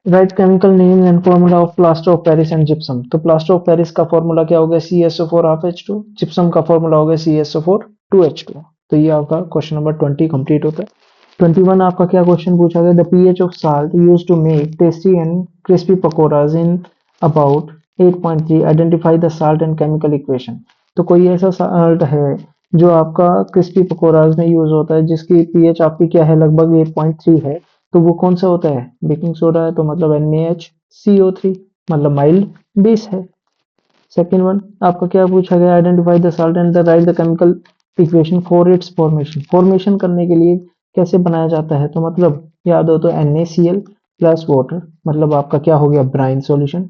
Right chemical name and formula of plaster of Paris and gypsum. तो प्लास्टर ऑफ पेरिस का फॉर्मूला क्या हो गया, CSO4 हाफ H2। जिप्सम का फॉर्मूला हो गया CSO4 2H2। तो ये आपका क्वेश्चन नंबर 20 कंप्लीट होता है। 21 आपका क्या क्वेश्चन पूछा गया, the pH of salt used to make tasty and crispy pakoras in about 8.3, identify the salt and chemical equation. तो कोई ऐसा साल्ट है जो आपका क्रिस्पी पकोड़ाज में यूज होता है जिसकी pH आपकी क्या है, लगभग 8.3 है। तो वो कौन सा होता है, बेकिंग सोडा है। तो मतलब NaHCO3, मतलब माइल्ड बेस है। सेकेंड वन आपका क्या पूछा गया, identify the salt and the right the chemical equation for its formation. Formation करने के लिए कैसे बनाया जाता है, तो मतलब याद हो तो NaCl प्लस वाटर, मतलब आपका क्या हो गया, ब्राइन सॉल्यूशन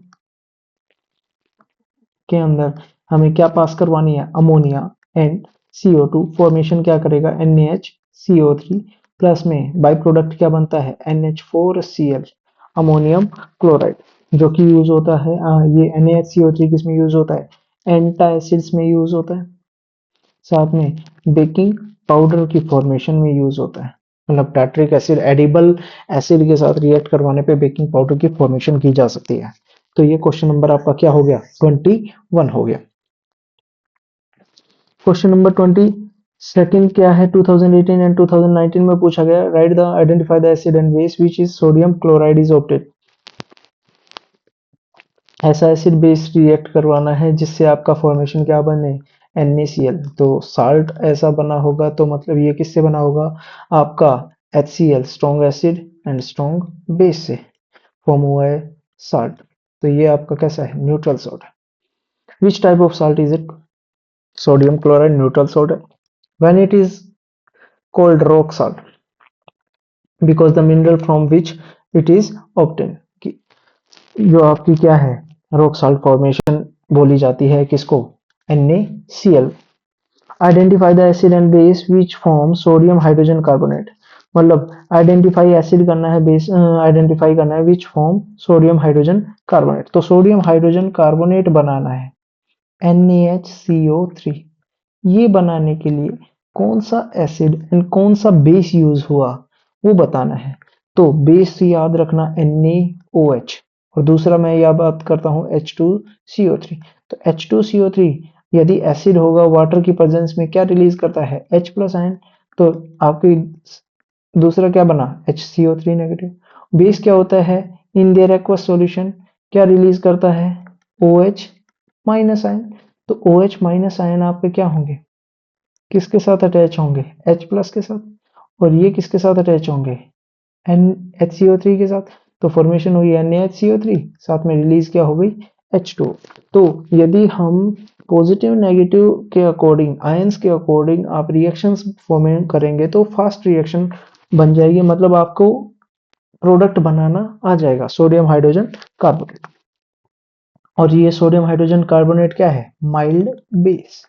के अंदर हमें क्या पास करवानी है, अमोनिया एंड CO2। फॉर्मेशन क्या करेगा, NaHCO3 प्लस में बाई प्रोडक्ट क्या बनता है, NH4Cl, अमोनियम क्लोराइड, जो कि यूज होता है ये NaHCO3 किस में यूज होता है, एंटासिड्स में यूज होता है। साथ में बेकिंग पाउडर की फॉर्मेशन में यूज होता है, मतलब टार्ट्रिक एसिड एडिबल एसिड के साथ रिएक्ट करवाने पे बेकिंग पाउडर की फॉर्मेशन की जा सकती है। तो ये क्वेश्चन नंबर आपका क्या हो गया, 21 हो गया। क्वेश्चन नंबर 20 सेकंड क्या है, 2018 एंड 2019 में पूछा गया, right the identify the acid and base which is sodium chloride is opted. ऐसा एसिड बेस रिएक्ट करवाना है जिससे आपका फॉर्मेशन क्या बने, NaCl। तो साल्ट ऐसा बना होगा तो मतलब ये किससे बना होगा, आपका HCl strong acid and strong base से फॉर्म हुआ है साल्ट। तो ये आपका कैसा है, neutral salt. Which type of salt is it, sodium chloride neutral salt है। When it is called rock salt because the mineral from which it is obtain. जो आपकी क्या है, रॉक साल्ट फॉर्मेशन बोली जाती है किसको, NaCl। Identify the acid and base which form sodium hydrogen carbonate. मतलब आइडेंटिफाई एसिड करना है, बेस आइडेंटिफाई करना है which form sodium hydrogen carbonate. तो सोडियम हाइड्रोजन कार्बोनेट बनाना है NaHCO3। ये बनाने के लिए कौन सा एसिड एंड कौन सा बेस यूज हुआ वो बताना है। तो बेस याद रखना NaOH, और दूसरा मैं यह बात करता हूँ H2CO3। तो H2CO3 यदि एसिड होगा वाटर की प्रेजेंस में क्या रिलीज करता है, H प्लस आयन। तो आपकी दूसरा क्या बना, HCO3 नेगेटिव। बेस क्या होता है, इन देयर एक्वस सॉल्यूशन क्या रिलीज करता है, OH माइनस आयन। तो OH माइनस आयन आपके क्या होंगे, किसके साथ अटैच होंगे, H प्लस के साथ। और ये किसके साथ अटैच होंगे, NHCO3 के साथ। तो फॉर्मेशन हुई NaHCO3, साथ में रिलीज क्या हो गई, H2। तो यदि हम पॉजिटिव नेगेटिव के अकॉर्डिंग, आयंस के अकॉर्डिंग आप रिएक्शंस फॉर्मेट करेंगे तो फास्ट रिएक्शन बन जाएगी, मतलब आपको प्रोडक्ट बनाना आ जाएगा सोडियम हाइड्रोजन कार्बोनेट। और ये सोडियम हाइड्रोजन कार्बोनेट क्या है, माइल्ड बेस,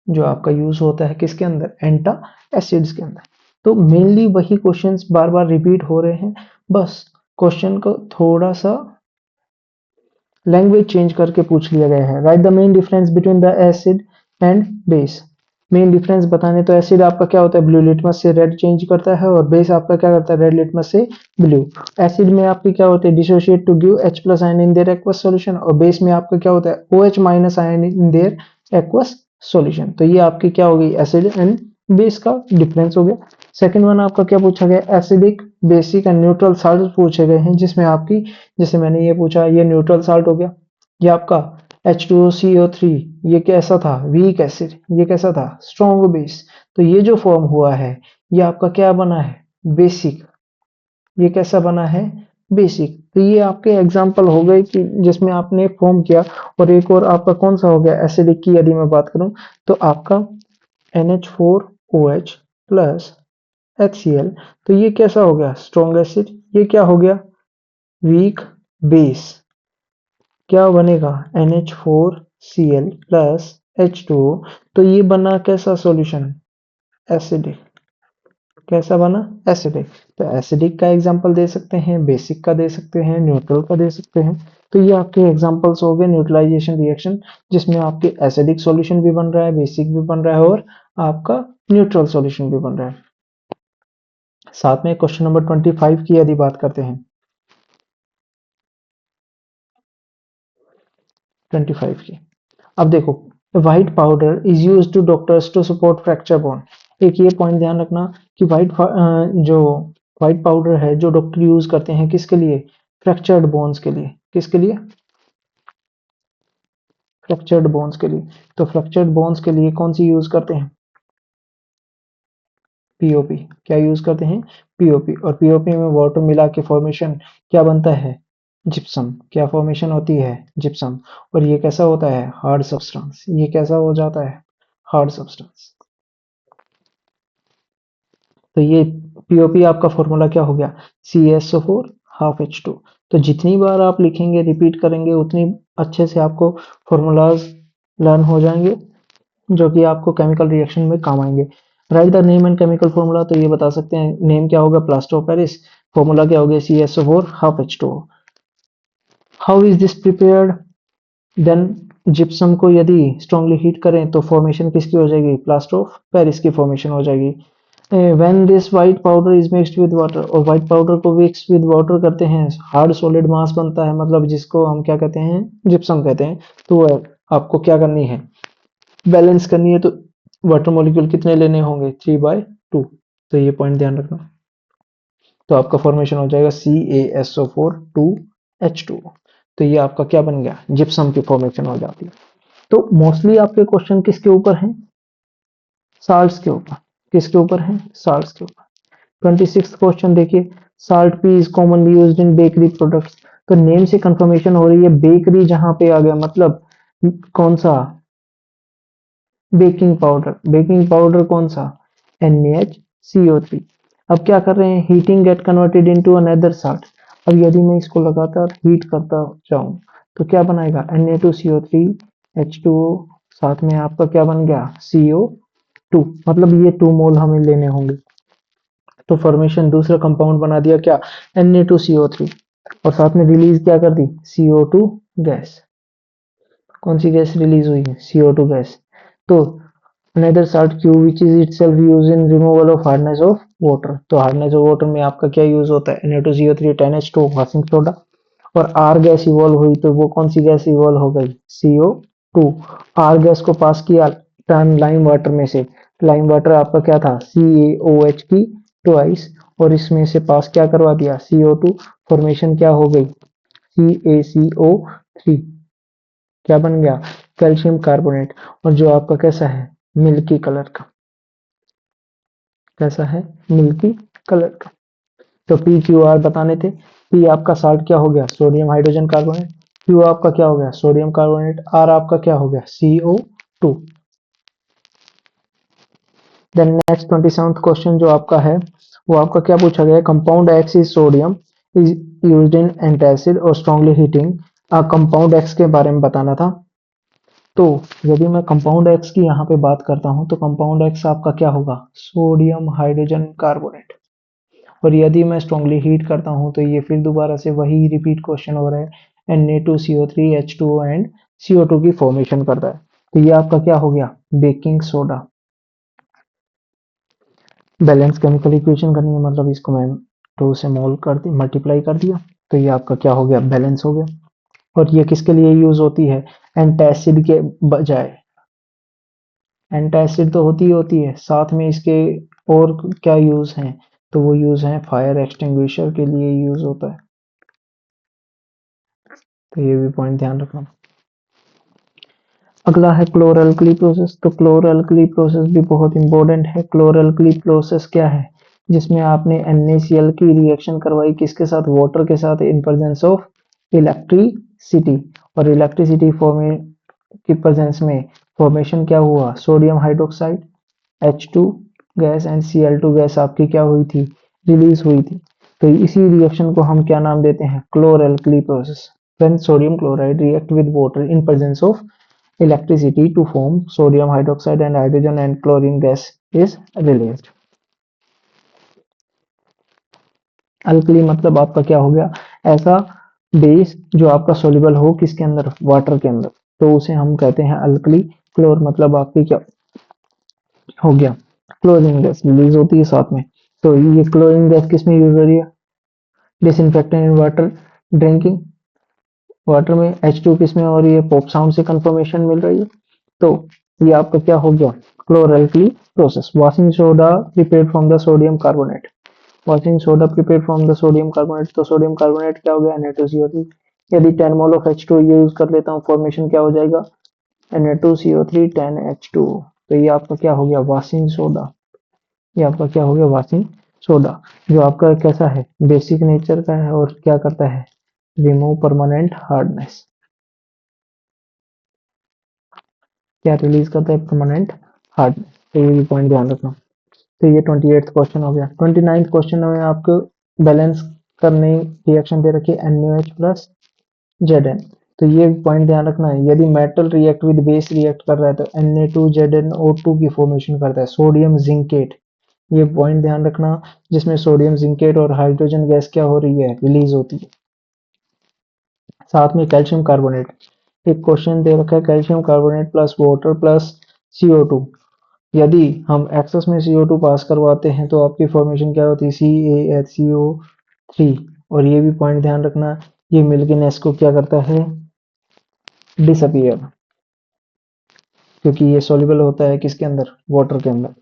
जो आपका यूज होता है किसके अंदर, एंटा एसिड्स के अंदर। तो मेनली वही क्वेश्चंस बार बार रिपीट हो रहे हैं, बस क्वेश्चन को थोड़ा सा लैंग्वेज चेंज करके पूछ लिया गया है। Write the main difference between the acid and base. Main difference बताने तो एसिड आपका क्या होता है, ब्लू लिटमस से रेड चेंज करता है, और बेस आपका क्या करता है, रेड लिटमस से ब्लू। एसिड में आपकी क्या होते हैं, dissociate to give H plus ion in their aqueous solution, और बेस में आपका क्या होता है, OH minus ion in their aqueous solution. तो ये आपकी क्या हो गई, एसिड एंड बेस का डिफरेंस हो गया। सेकंड वन आपका क्या पूछा गया, acidic basic and neutral salt पूछे गए हैं, जिसमें आपकी, जैसे मैंने ये पूछा, ये न्यूट्रल साल्ट हो गया। ये आपका H2CO3 ये कैसा था, वीक एसिड, ये कैसा था, स्ट्रॉन्ग बेस। तो ये जो फॉर्म हुआ है ये आपका क्या बना है, बेसिक। ये कैसा बना है, बेसिक। तो ये आपके एग्जाम्पल हो गए कि जिसमें आपने फॉर्म किया। और एक और आपका कौन सा हो गया, एसिडिक की यदि मैं बात करूं तो आपका NH4OH प्लस HCl। तो ये कैसा हो गया, स्ट्रॉन्ग एसिड। ये क्या हो गया, वीक बेस। क्या बनेगा, NH4Cl प्लस H2O। तो ये बना कैसा सॉल्यूशन, एसिडिक। कैसा बना, एसिडिक। तो एसिडिक का एग्जांपल दे सकते हैं, बेसिक का दे सकते हैं, न्यूट्रल का दे सकते हैं। तो ये आपके एग्जांपल्स हो गए न्यूट्रलाइजेशन रिएक्शन, जिसमें आपके एसिडिक सॉल्यूशन भी बन रहा है, बेसिक भी बन रहा है, और आपका न्यूट्रल सॉल्यूशन भी बन रहा है। साथ में क्वेश्चन नंबर 25 की यदि बात करते हैं, 25 की, अब देखो, white powder is use to doctors to support fracture bone. एक ये पॉइंट ध्यान रखना कि जो व्हाइट पाउडर है जो डॉक्टर यूज करते हैं किसके लिए, फ्रैक्चर्ड बोन्स के लिए। किसके लिए, फ्रैक्चर्ड बोन्स के लिए। तो फ्रैक्चर्ड बोन्स के लिए कौन सी यूज करते हैं, पीओपी। क्या यूज करते हैं, पीओपी। और पीओपी में वाटर मिला के फॉर्मेशन क्या बनता है, जिप्सम। क्या फॉर्मेशन होती है, जिप्सम। और ये कैसा होता है, हार्ड सब्सटेंस। ये कैसा हो जाता है, हार्ड सब्सटेंस। तो ये पीओपी आपका फॉर्मूला क्या हो गया, CaSO4 हाफ H2। तो जितनी बार आप लिखेंगे, रिपीट करेंगे, उतनी अच्छे से आपको फॉर्मूलाज लर्न हो जाएंगे, जो कि आपको केमिकल रिएक्शन में काम आएंगे। Right the name and chemical formula. तो ये बता सकते हैं, नेम क्या होगा, प्लास्टर ऑफ पेरिस। फॉर्मूला क्या हो गया, CaSO4 half H2O। How is this prepared, then gypsum को यदि स्ट्रांगली हीट करें तो फॉर्मेशन किसकी हो जाएगी, प्लास्टर ऑफ पेरिस की फॉर्मेशन हो जाएगी। When this white powder is mixed with water, और व्हाइट पाउडर को मिक्स विद वाटर करते हैं, हार्ड सॉलिड मास बनता है, मतलब जिसको हम क्या कहते हैं, जिप्सम कहते हैं। तो आपको क्या करनी है, बैलेंस करनी है। तो वाटर मॉलिक्यूल कितने लेने होंगे, 3/2। तो ये पॉइंट ध्यान रखना। तो आपका फॉर्मेशन हो जाएगा CaSO4 2H2। तो ये आपका क्या बन गया, जिप्सम की फॉर्मेशन हो जाती है। तो मोस्टली आपके क्वेश्चन किसके ऊपर हैं, साल्ट्स के ऊपर। किसके ऊपर हैं, साल्ट्स के ऊपर। 26 क्वेश्चन देखिए, salt P is commonly used in bakery products. तो नेम से कंफर्मेशन हो रही है, बेकरी जहां पे आ गया, मतलब कौन सा, बेकिंग पाउडर। बेकिंग पाउडर कौन सा, NaHCO3। अब क्या कर रहे हैं, heating get converted into another salt. अब यदि मैं इसको लगातार हीट करता जाऊं तो क्या बनाएगा, Na2CO3 H2O, साथ में आपका क्या बन गया, CO2। मतलब ये 2 मोल हमें लेने होंगे। तो फॉर्मेशन दूसरा कंपाउंड बना दिया क्या, Na2CO3, और साथ में रिलीज क्या कर दी, CO2 गैस। कौन सी गैस रिलीज हुई है, CO2 गैस। तो another salt Q which is itself used in removal of hardness of water, तो हार्डनेस ऑफ वाटर में आपका क्या यूज होता है, Na2CO3 10H2 वॉशिंग सोडा। और आर गैस इवॉल्व हुई तो वो कौन सी गैस इवॉल्व हो गई, CO2। आर गैस को पास किया टर्न लाइम वाटर में से, लाइम वाटर आपका क्या था, CaOH की ट्वाइस, और इसमें से पास क्या करवा दिया, CO2, फॉर्मेशन क्या हो गई, CaCO3, क्या बन गया, कैल्शियम कार्बोनेट। और जो आपका कैसा है, मिल्की कलर का, कैसा है, मिल्की कलर का। तो PQR बताने थे। P आपका साल्ट क्या हो गया, सोडियम हाइड्रोजन कार्बोनेट। Q आपका क्या हो गया, सोडियम कार्बोनेट। R आपका क्या हो गया, CO2। Then next 27th question जो आपका है, वो आपका क्या पूछा गया है, compound x is sodium is used in antacid और स्ट्रांगली हीटिंग। कंपाउंड एक्स के बारे में बताना था। तो यदि मैं कंपाउंड एक्स की यहाँ पे बात करता हूँ तो कंपाउंड एक्स आपका क्या होगा, सोडियम हाइड्रोजन कार्बोनेट। और यदि मैं स्ट्रांगली हीट करता हूँ तो ये फिर दोबारा से वही रिपीट क्वेश्चन हो रहा है, Na2CO3 H2O एंड CO2 की फॉर्मेशन करता है। तो ये आपका क्या हो गया, baking soda. Balance chemical equation करनी है, मतलब इसको मैं 2 से मोल कर दी, मल्टीप्लाई कर दिया, तो ये आपका क्या हो गया, बैलेंस हो गया। और ये किसके लिए यूज होती है, एंटासिड के बजाय। एंटासिड तो होती है, साथ में इसके और क्या यूज हैं, तो वो यूज है फायर एक्सटिंग्विशर के लिए यूज होता है। तो ये भी पॉइंट ध्यान रखना। अगला है क्लोरल्कली प्रोसेस। तो क्लोरल्कली प्रोसेस भी बहुत इंपॉर्टेंट है। क्लोरल्कली प्रोसेस क्या है, जिसमें आपने NaCl की रिएक्शन करवाई किसके साथ, वाटर के साथ, इन प्रेजेंस ऑफ इलेक्ट्रिसिटी। और इलेक्ट्रिसिटी फॉर्मे की प्रेजेंस में फॉर्मेशन क्या हुआ, sodium hydroxide H2 gas and Cl2 gas आपकी क्या हुई थी, रिलीज हुई थी। तो इसी रिएक्शन को हम क्या नाम देते हैं, क्लोरल्कली process. When sodium chloride react with water in presence of electricity to form sodium hydroxide and hydrogen and chlorine gas is released। Alkali मतलब आपका क्या हो गया, ऐसा बेस जो आपका सोल्यूबल हो किसके अंदर, वाटर के अंदर, तो उसे हम कहते हैं अल्कली। क्लोर मतलब आपकी क्या हो गया, क्लोरीन गैस रिलीज होती है साथ में। तो ये क्लोरीन गैस किस में यूज हो रही है, disinfectant in water, drinking water में। H2 किस में हो रही है, पॉप साउंड से कंफर्मेशन मिल रही है। तो ये आपका क्या हो गया, chloralkali process. Washing soda prepared from the sodium carbonate, washing soda prepared from the sodium carbonate. तो सोडियम कार्बोनेट क्या हो गया, Na2CO3। यदि 10 मोल ऑफ H2 यूज कर लेता हूँ, फॉर्मेशन क्या हो जाएगा, Na2CO3 10H2O। तो ये आपका क्या हो गया, वॉशिंग सोडा। ये आपका क्या हो गया, वॉशिंग सोडा, जो आपका कैसा है, बेसिक नेचर का है और क्या करता है, रिमूव परमानेंट हार्डनेस। क्या रिलीज करता है, परमानेंट हार्डनेस। तो ये भी पॉइंट ध्यान रखना। तो ये 28th क्वेश्चन हो गया। 29th क्वेश्चन में आपको बैलेंस करने रिएक्शन दे रखी है NaOH प्लस Zn। तो ये पॉइंट ध्यान रखना है, यदि metal react with base react कर रहा है तो Na2ZnO2 की फॉर्मेशन करता है, सोडियम जिंकेट। ये पॉइंट ध्यान रखना, जिसमें सोडियम जिंकेट और हाइड्रोजन गैस क्या हो रही है, रिलीज होती है। साथ में कैल्शियम कार्बोनेट, एक क्वेश्चन दे रखा है, calcium carbonate plus water plus CO2। यदि हम एक्सेस में CO2 पास करवाते हैं तो आपकी फॉर्मेशन क्या होती है, CaHCO3। और ये भी पॉइंट ध्यान रखना, ये मिलके नेस को क्या करता है, डिसअपियर, क्योंकि ये सॉल्युबल होता है किसके अंदर, वाटर के अंदर।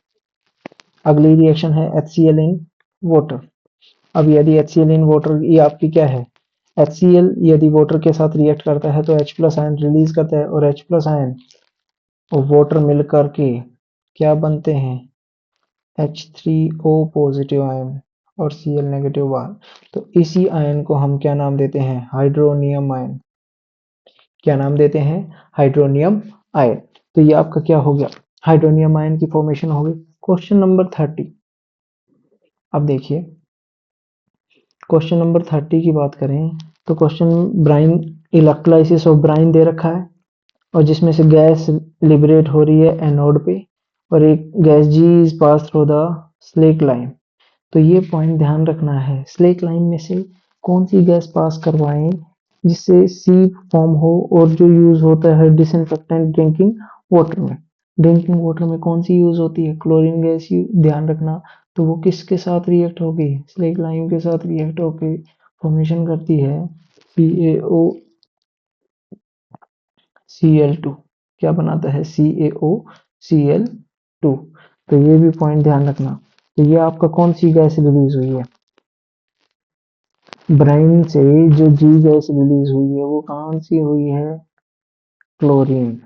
अगली रिएक्शन है HCl इन वाटर। अब यदि HCl इन वाटर, ये आपकी क्या है, HCl यदि वाटर के साथ रिएक्ट करता है तो H प्लस आयन रिलीज करता है, और H प्लस आयन और वाटर मिलकर के क्या बनते हैं, H3O पॉजिटिव आयन और Cl नेगेटिव आयन। तो इसी आयन को हम क्या नाम देते हैं, हाइड्रोनियम आयन। क्या नाम देते हैं, हाइड्रोनियम आयन। तो ये आपका क्या हो गया, हाइड्रोनियम आयन की फॉर्मेशन हो गई। Question number 30। अब देखिए क्वेश्चन नंबर 30 की बात करें तो question brine, electrolysis of brine दे रखा है, और जिसमें से गैस लिबरेट हो रही है एनोड पे, और एक gas G is pass through the slaked lime. तो ये पॉइंट ध्यान रखना है। स्लेक लाइन में से कौन सी गैस पास करवाएं जिससे सी फॉर्म हो और जो यूज होता है डिसइंफेक्टेंट ड्रिंकिंग वाटर में। ड्रिंकिंग वाटर में कौन सी यूज होती है? क्लोरीन गैस, ध्यान रखना। तो वो किसके साथ रिएक्ट होगी? स्लेक लाइम के साथ रिएक्ट होके फॉर्मेशन करती है CaOCl2। क्या बनाता है? CaOCl2। तो ये भी पॉइंट ध्यान रखना। तो ये आपका कौन सी गैस रिलीज हुई है? ब्राइन से जो जी गैस रिलीज हुई है वो कौन सी हुई है? क्लोरीन।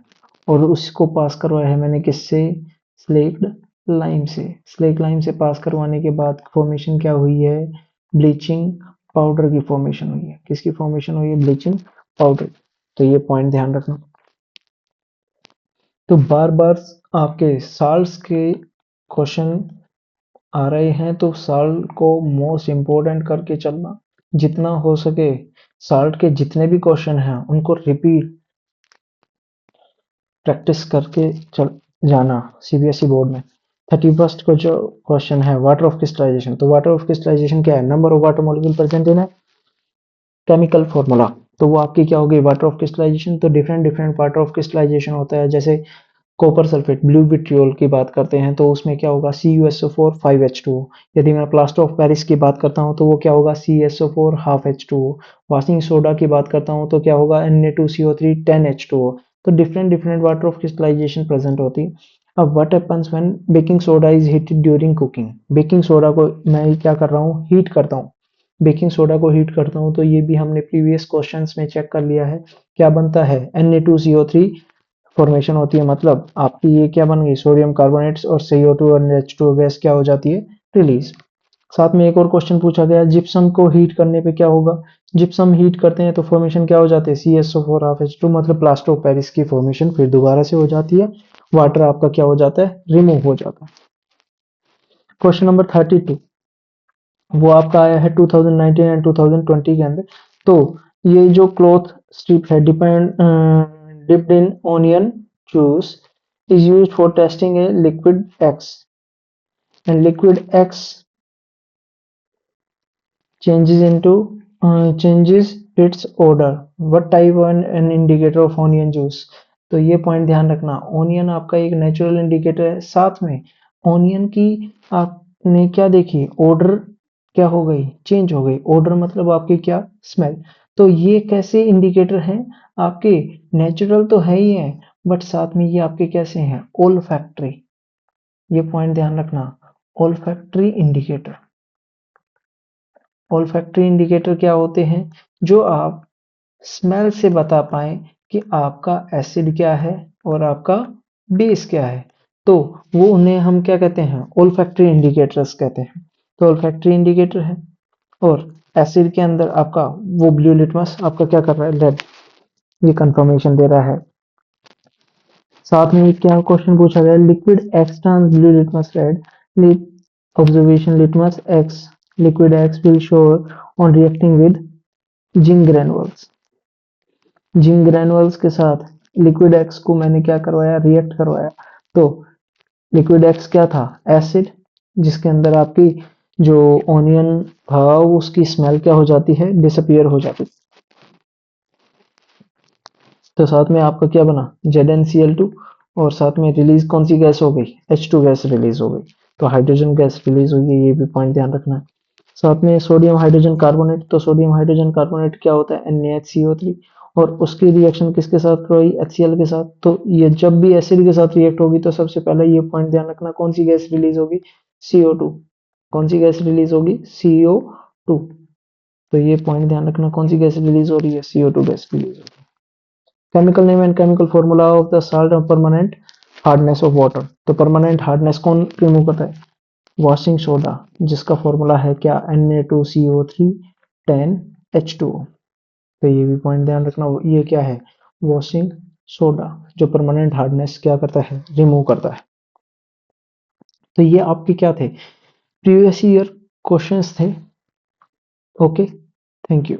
और उसको पास करवाया है मैंने किससे? स्लेक्ड लाइम से। स्लेक लाइम से पास करवाने के बाद फॉर्मेशन क्या हुई है? ब्लीचिंग पाउडर की फॉर्मेशन हुई है। किसकी फॉर्मेशन हुई है? Bleaching powder. तो ये पॉइंट ध्यान रखना। तो बार बार आपके साल्ट्स के क्वेश्चन आ रहे हैं तो साल्ट को मोस्ट इम्पोर्टेंट करके चलना। जितना हो सके साल्ट के जितने भी क्वेश्चन हैं उनको रिपीट प्रैक्टिस करके चल जाना। सीबीएसई बोर्ड में 31st को जो क्वेश्चन है वाटर ऑफ क्रिस्टलाइजेशन, तो वाटर ऑफ क्रिस्टलाइजेशन क्या है? Number of water molecule present in chemical formula. तो वो आपकी क्या होगी? Water of crystallisation. तो different different water of crystallisation होता है। जैसे कॉपर सल्फेट ब्लू विट्रियोल की बात करते हैं तो उसमें क्या होगा? CuSO4 5H2O। यदि मैं प्लास्टर ऑफ पेरिस की बात करता हूं तो वो क्या होगा? CSO4 half H2O। Washing soda की बात करता हूं तो क्या होगा? Na2CO3 10H2O। तो different different water of crystallisation present होती है। अब what happens when baking soda is heated during cooking? Baking soda को मैं क्या कर रहा हूँ? हीट करता हूँ। बेकिंग सोडा को हीट करता हूँ तो ये भी हमने प्रीवियस क्वेश्चंस में चेक कर लिया है। क्या बनता है? Na2CO3 फॉर्मेशन होती है। मतलब आपकी ये क्या बन गई? सोडियम कार्बोनेट्स और CO2 और H2O गैस क्या हो जाती है? रिलीज। साथ में एक और क्वेश्चन पूछा गया, जिप्सम को हीट करने पे क्या होगा? जिप्सम हीट करते हैं तो फॉर्मेशन क्या हो जाती है? CSO4 हाफ H2, मतलब प्लास्टर ऑफ पेरिस की फॉर्मेशन फिर दोबारा से हो जाती है। वाटर आपका क्या हो जाता है? रिमूव हो जाता है। क्वेश्चन नंबर 32 वो आपका आया है 2019 एंड 2020 के अंदर। तो ये जो क्लॉथ स्ट्रिप है dipped in onion juice is used for testing a liquid X, and liquid X changes its odor. What type an indicator of onion juice? तो ये पॉइंट ध्यान रखना। ऑनियन आपका एक नेचुरल इंडिकेटर है। साथ में ऑनियन की आपने क्या देखी? ऑर्डर क्या हो गई? चेंज हो गई। ऑर्डर मतलब आपकी क्या? स्मेल। तो ये कैसे इंडिकेटर हैं आपके? नेचुरल तो है ही है बट साथ में ये आपके कैसे हैं? ओल्फैक्टरी। ये पॉइंट ध्यान रखना। Olfactory indicator. ओल्फैक्टरी इंडिकेटर क्या होते हैं? जो आप स्मेल से बता पाए कि आपका एसिड क्या है और आपका बेस क्या है। तो वो उन्हें हम क्या कहते हैं? ओल्फैक्टरी इंडिकेटर्स कहते हैं। तो ओल्फैक्टरी इंडिकेटर है। और एसिड के अंदर आपका वो ब्लू लिटमस आपका क्या कर रहा है? रेड। ये कंफर्मेशन दे रहा है। साथ में क्या क्वेश्चन पूछा गया? Liquid x turns blue litmus red. Observation litmus x liquid x will show on reacting with zinc granules. Zinc granules के साथ लिक्विड एक्स को मैंने क्या करवाया? रिएक्ट करवाया। तो लिक्विड एक्स क्या था? एसिड, जिसके अंदर आपकी जो ऑनियन था उसकी स्मेल क्या हो जाती है? डिसअपियर हो जाती है। तो साथ में आपका क्या बना? ZnCl2। और साथ में रिलीज कौन सी गैस हो गई? H2 गैस रिलीज हो गई। तो हाइड्रोजन गैस रिलीज हुई है। ये भी पॉइंट ध्यान रखना है। साथ में सोडियम हाइड्रोजन कार्बोनेट। तो सोडियम हाइड्रोजन कार्बोनेट क्या होता है? NaHCO3। और उसकी रिएक्शन किसके साथ हुई? HCl के साथ। तो ये जब भी एसिड के साथ रिएक्ट होगी तो सबसे पहले ये पॉइंट ध्यान रखना, कौन सी गैस रिलीज होगी? CO2। कौन सी गैस रिलीज होगी? CO2। तो ये पॉइंट ध्यान रखना, कौन सी गैस रिलीज हो रही है? CO2 गैस रिलीज हो रही है। Chemical name and chemical formula of the salt of permanent hardness of water. तो परमानेंट हार्डनेस कौन रिमूव करता है? वॉशिंग सोडा, जिसका फॉर्मूला है क्या? Na2CO3 10H2O। तो ये भी पॉइंट ध्यान रखना। ये क्या है? वॉशिंग सोडा, जो परमानेंट हार्डनेस क्या करता है? रिमूव करता है। तो ये आपके क्या थे? प्रीवियस ईयर क्वेश्चंस थे। Okay, thank you.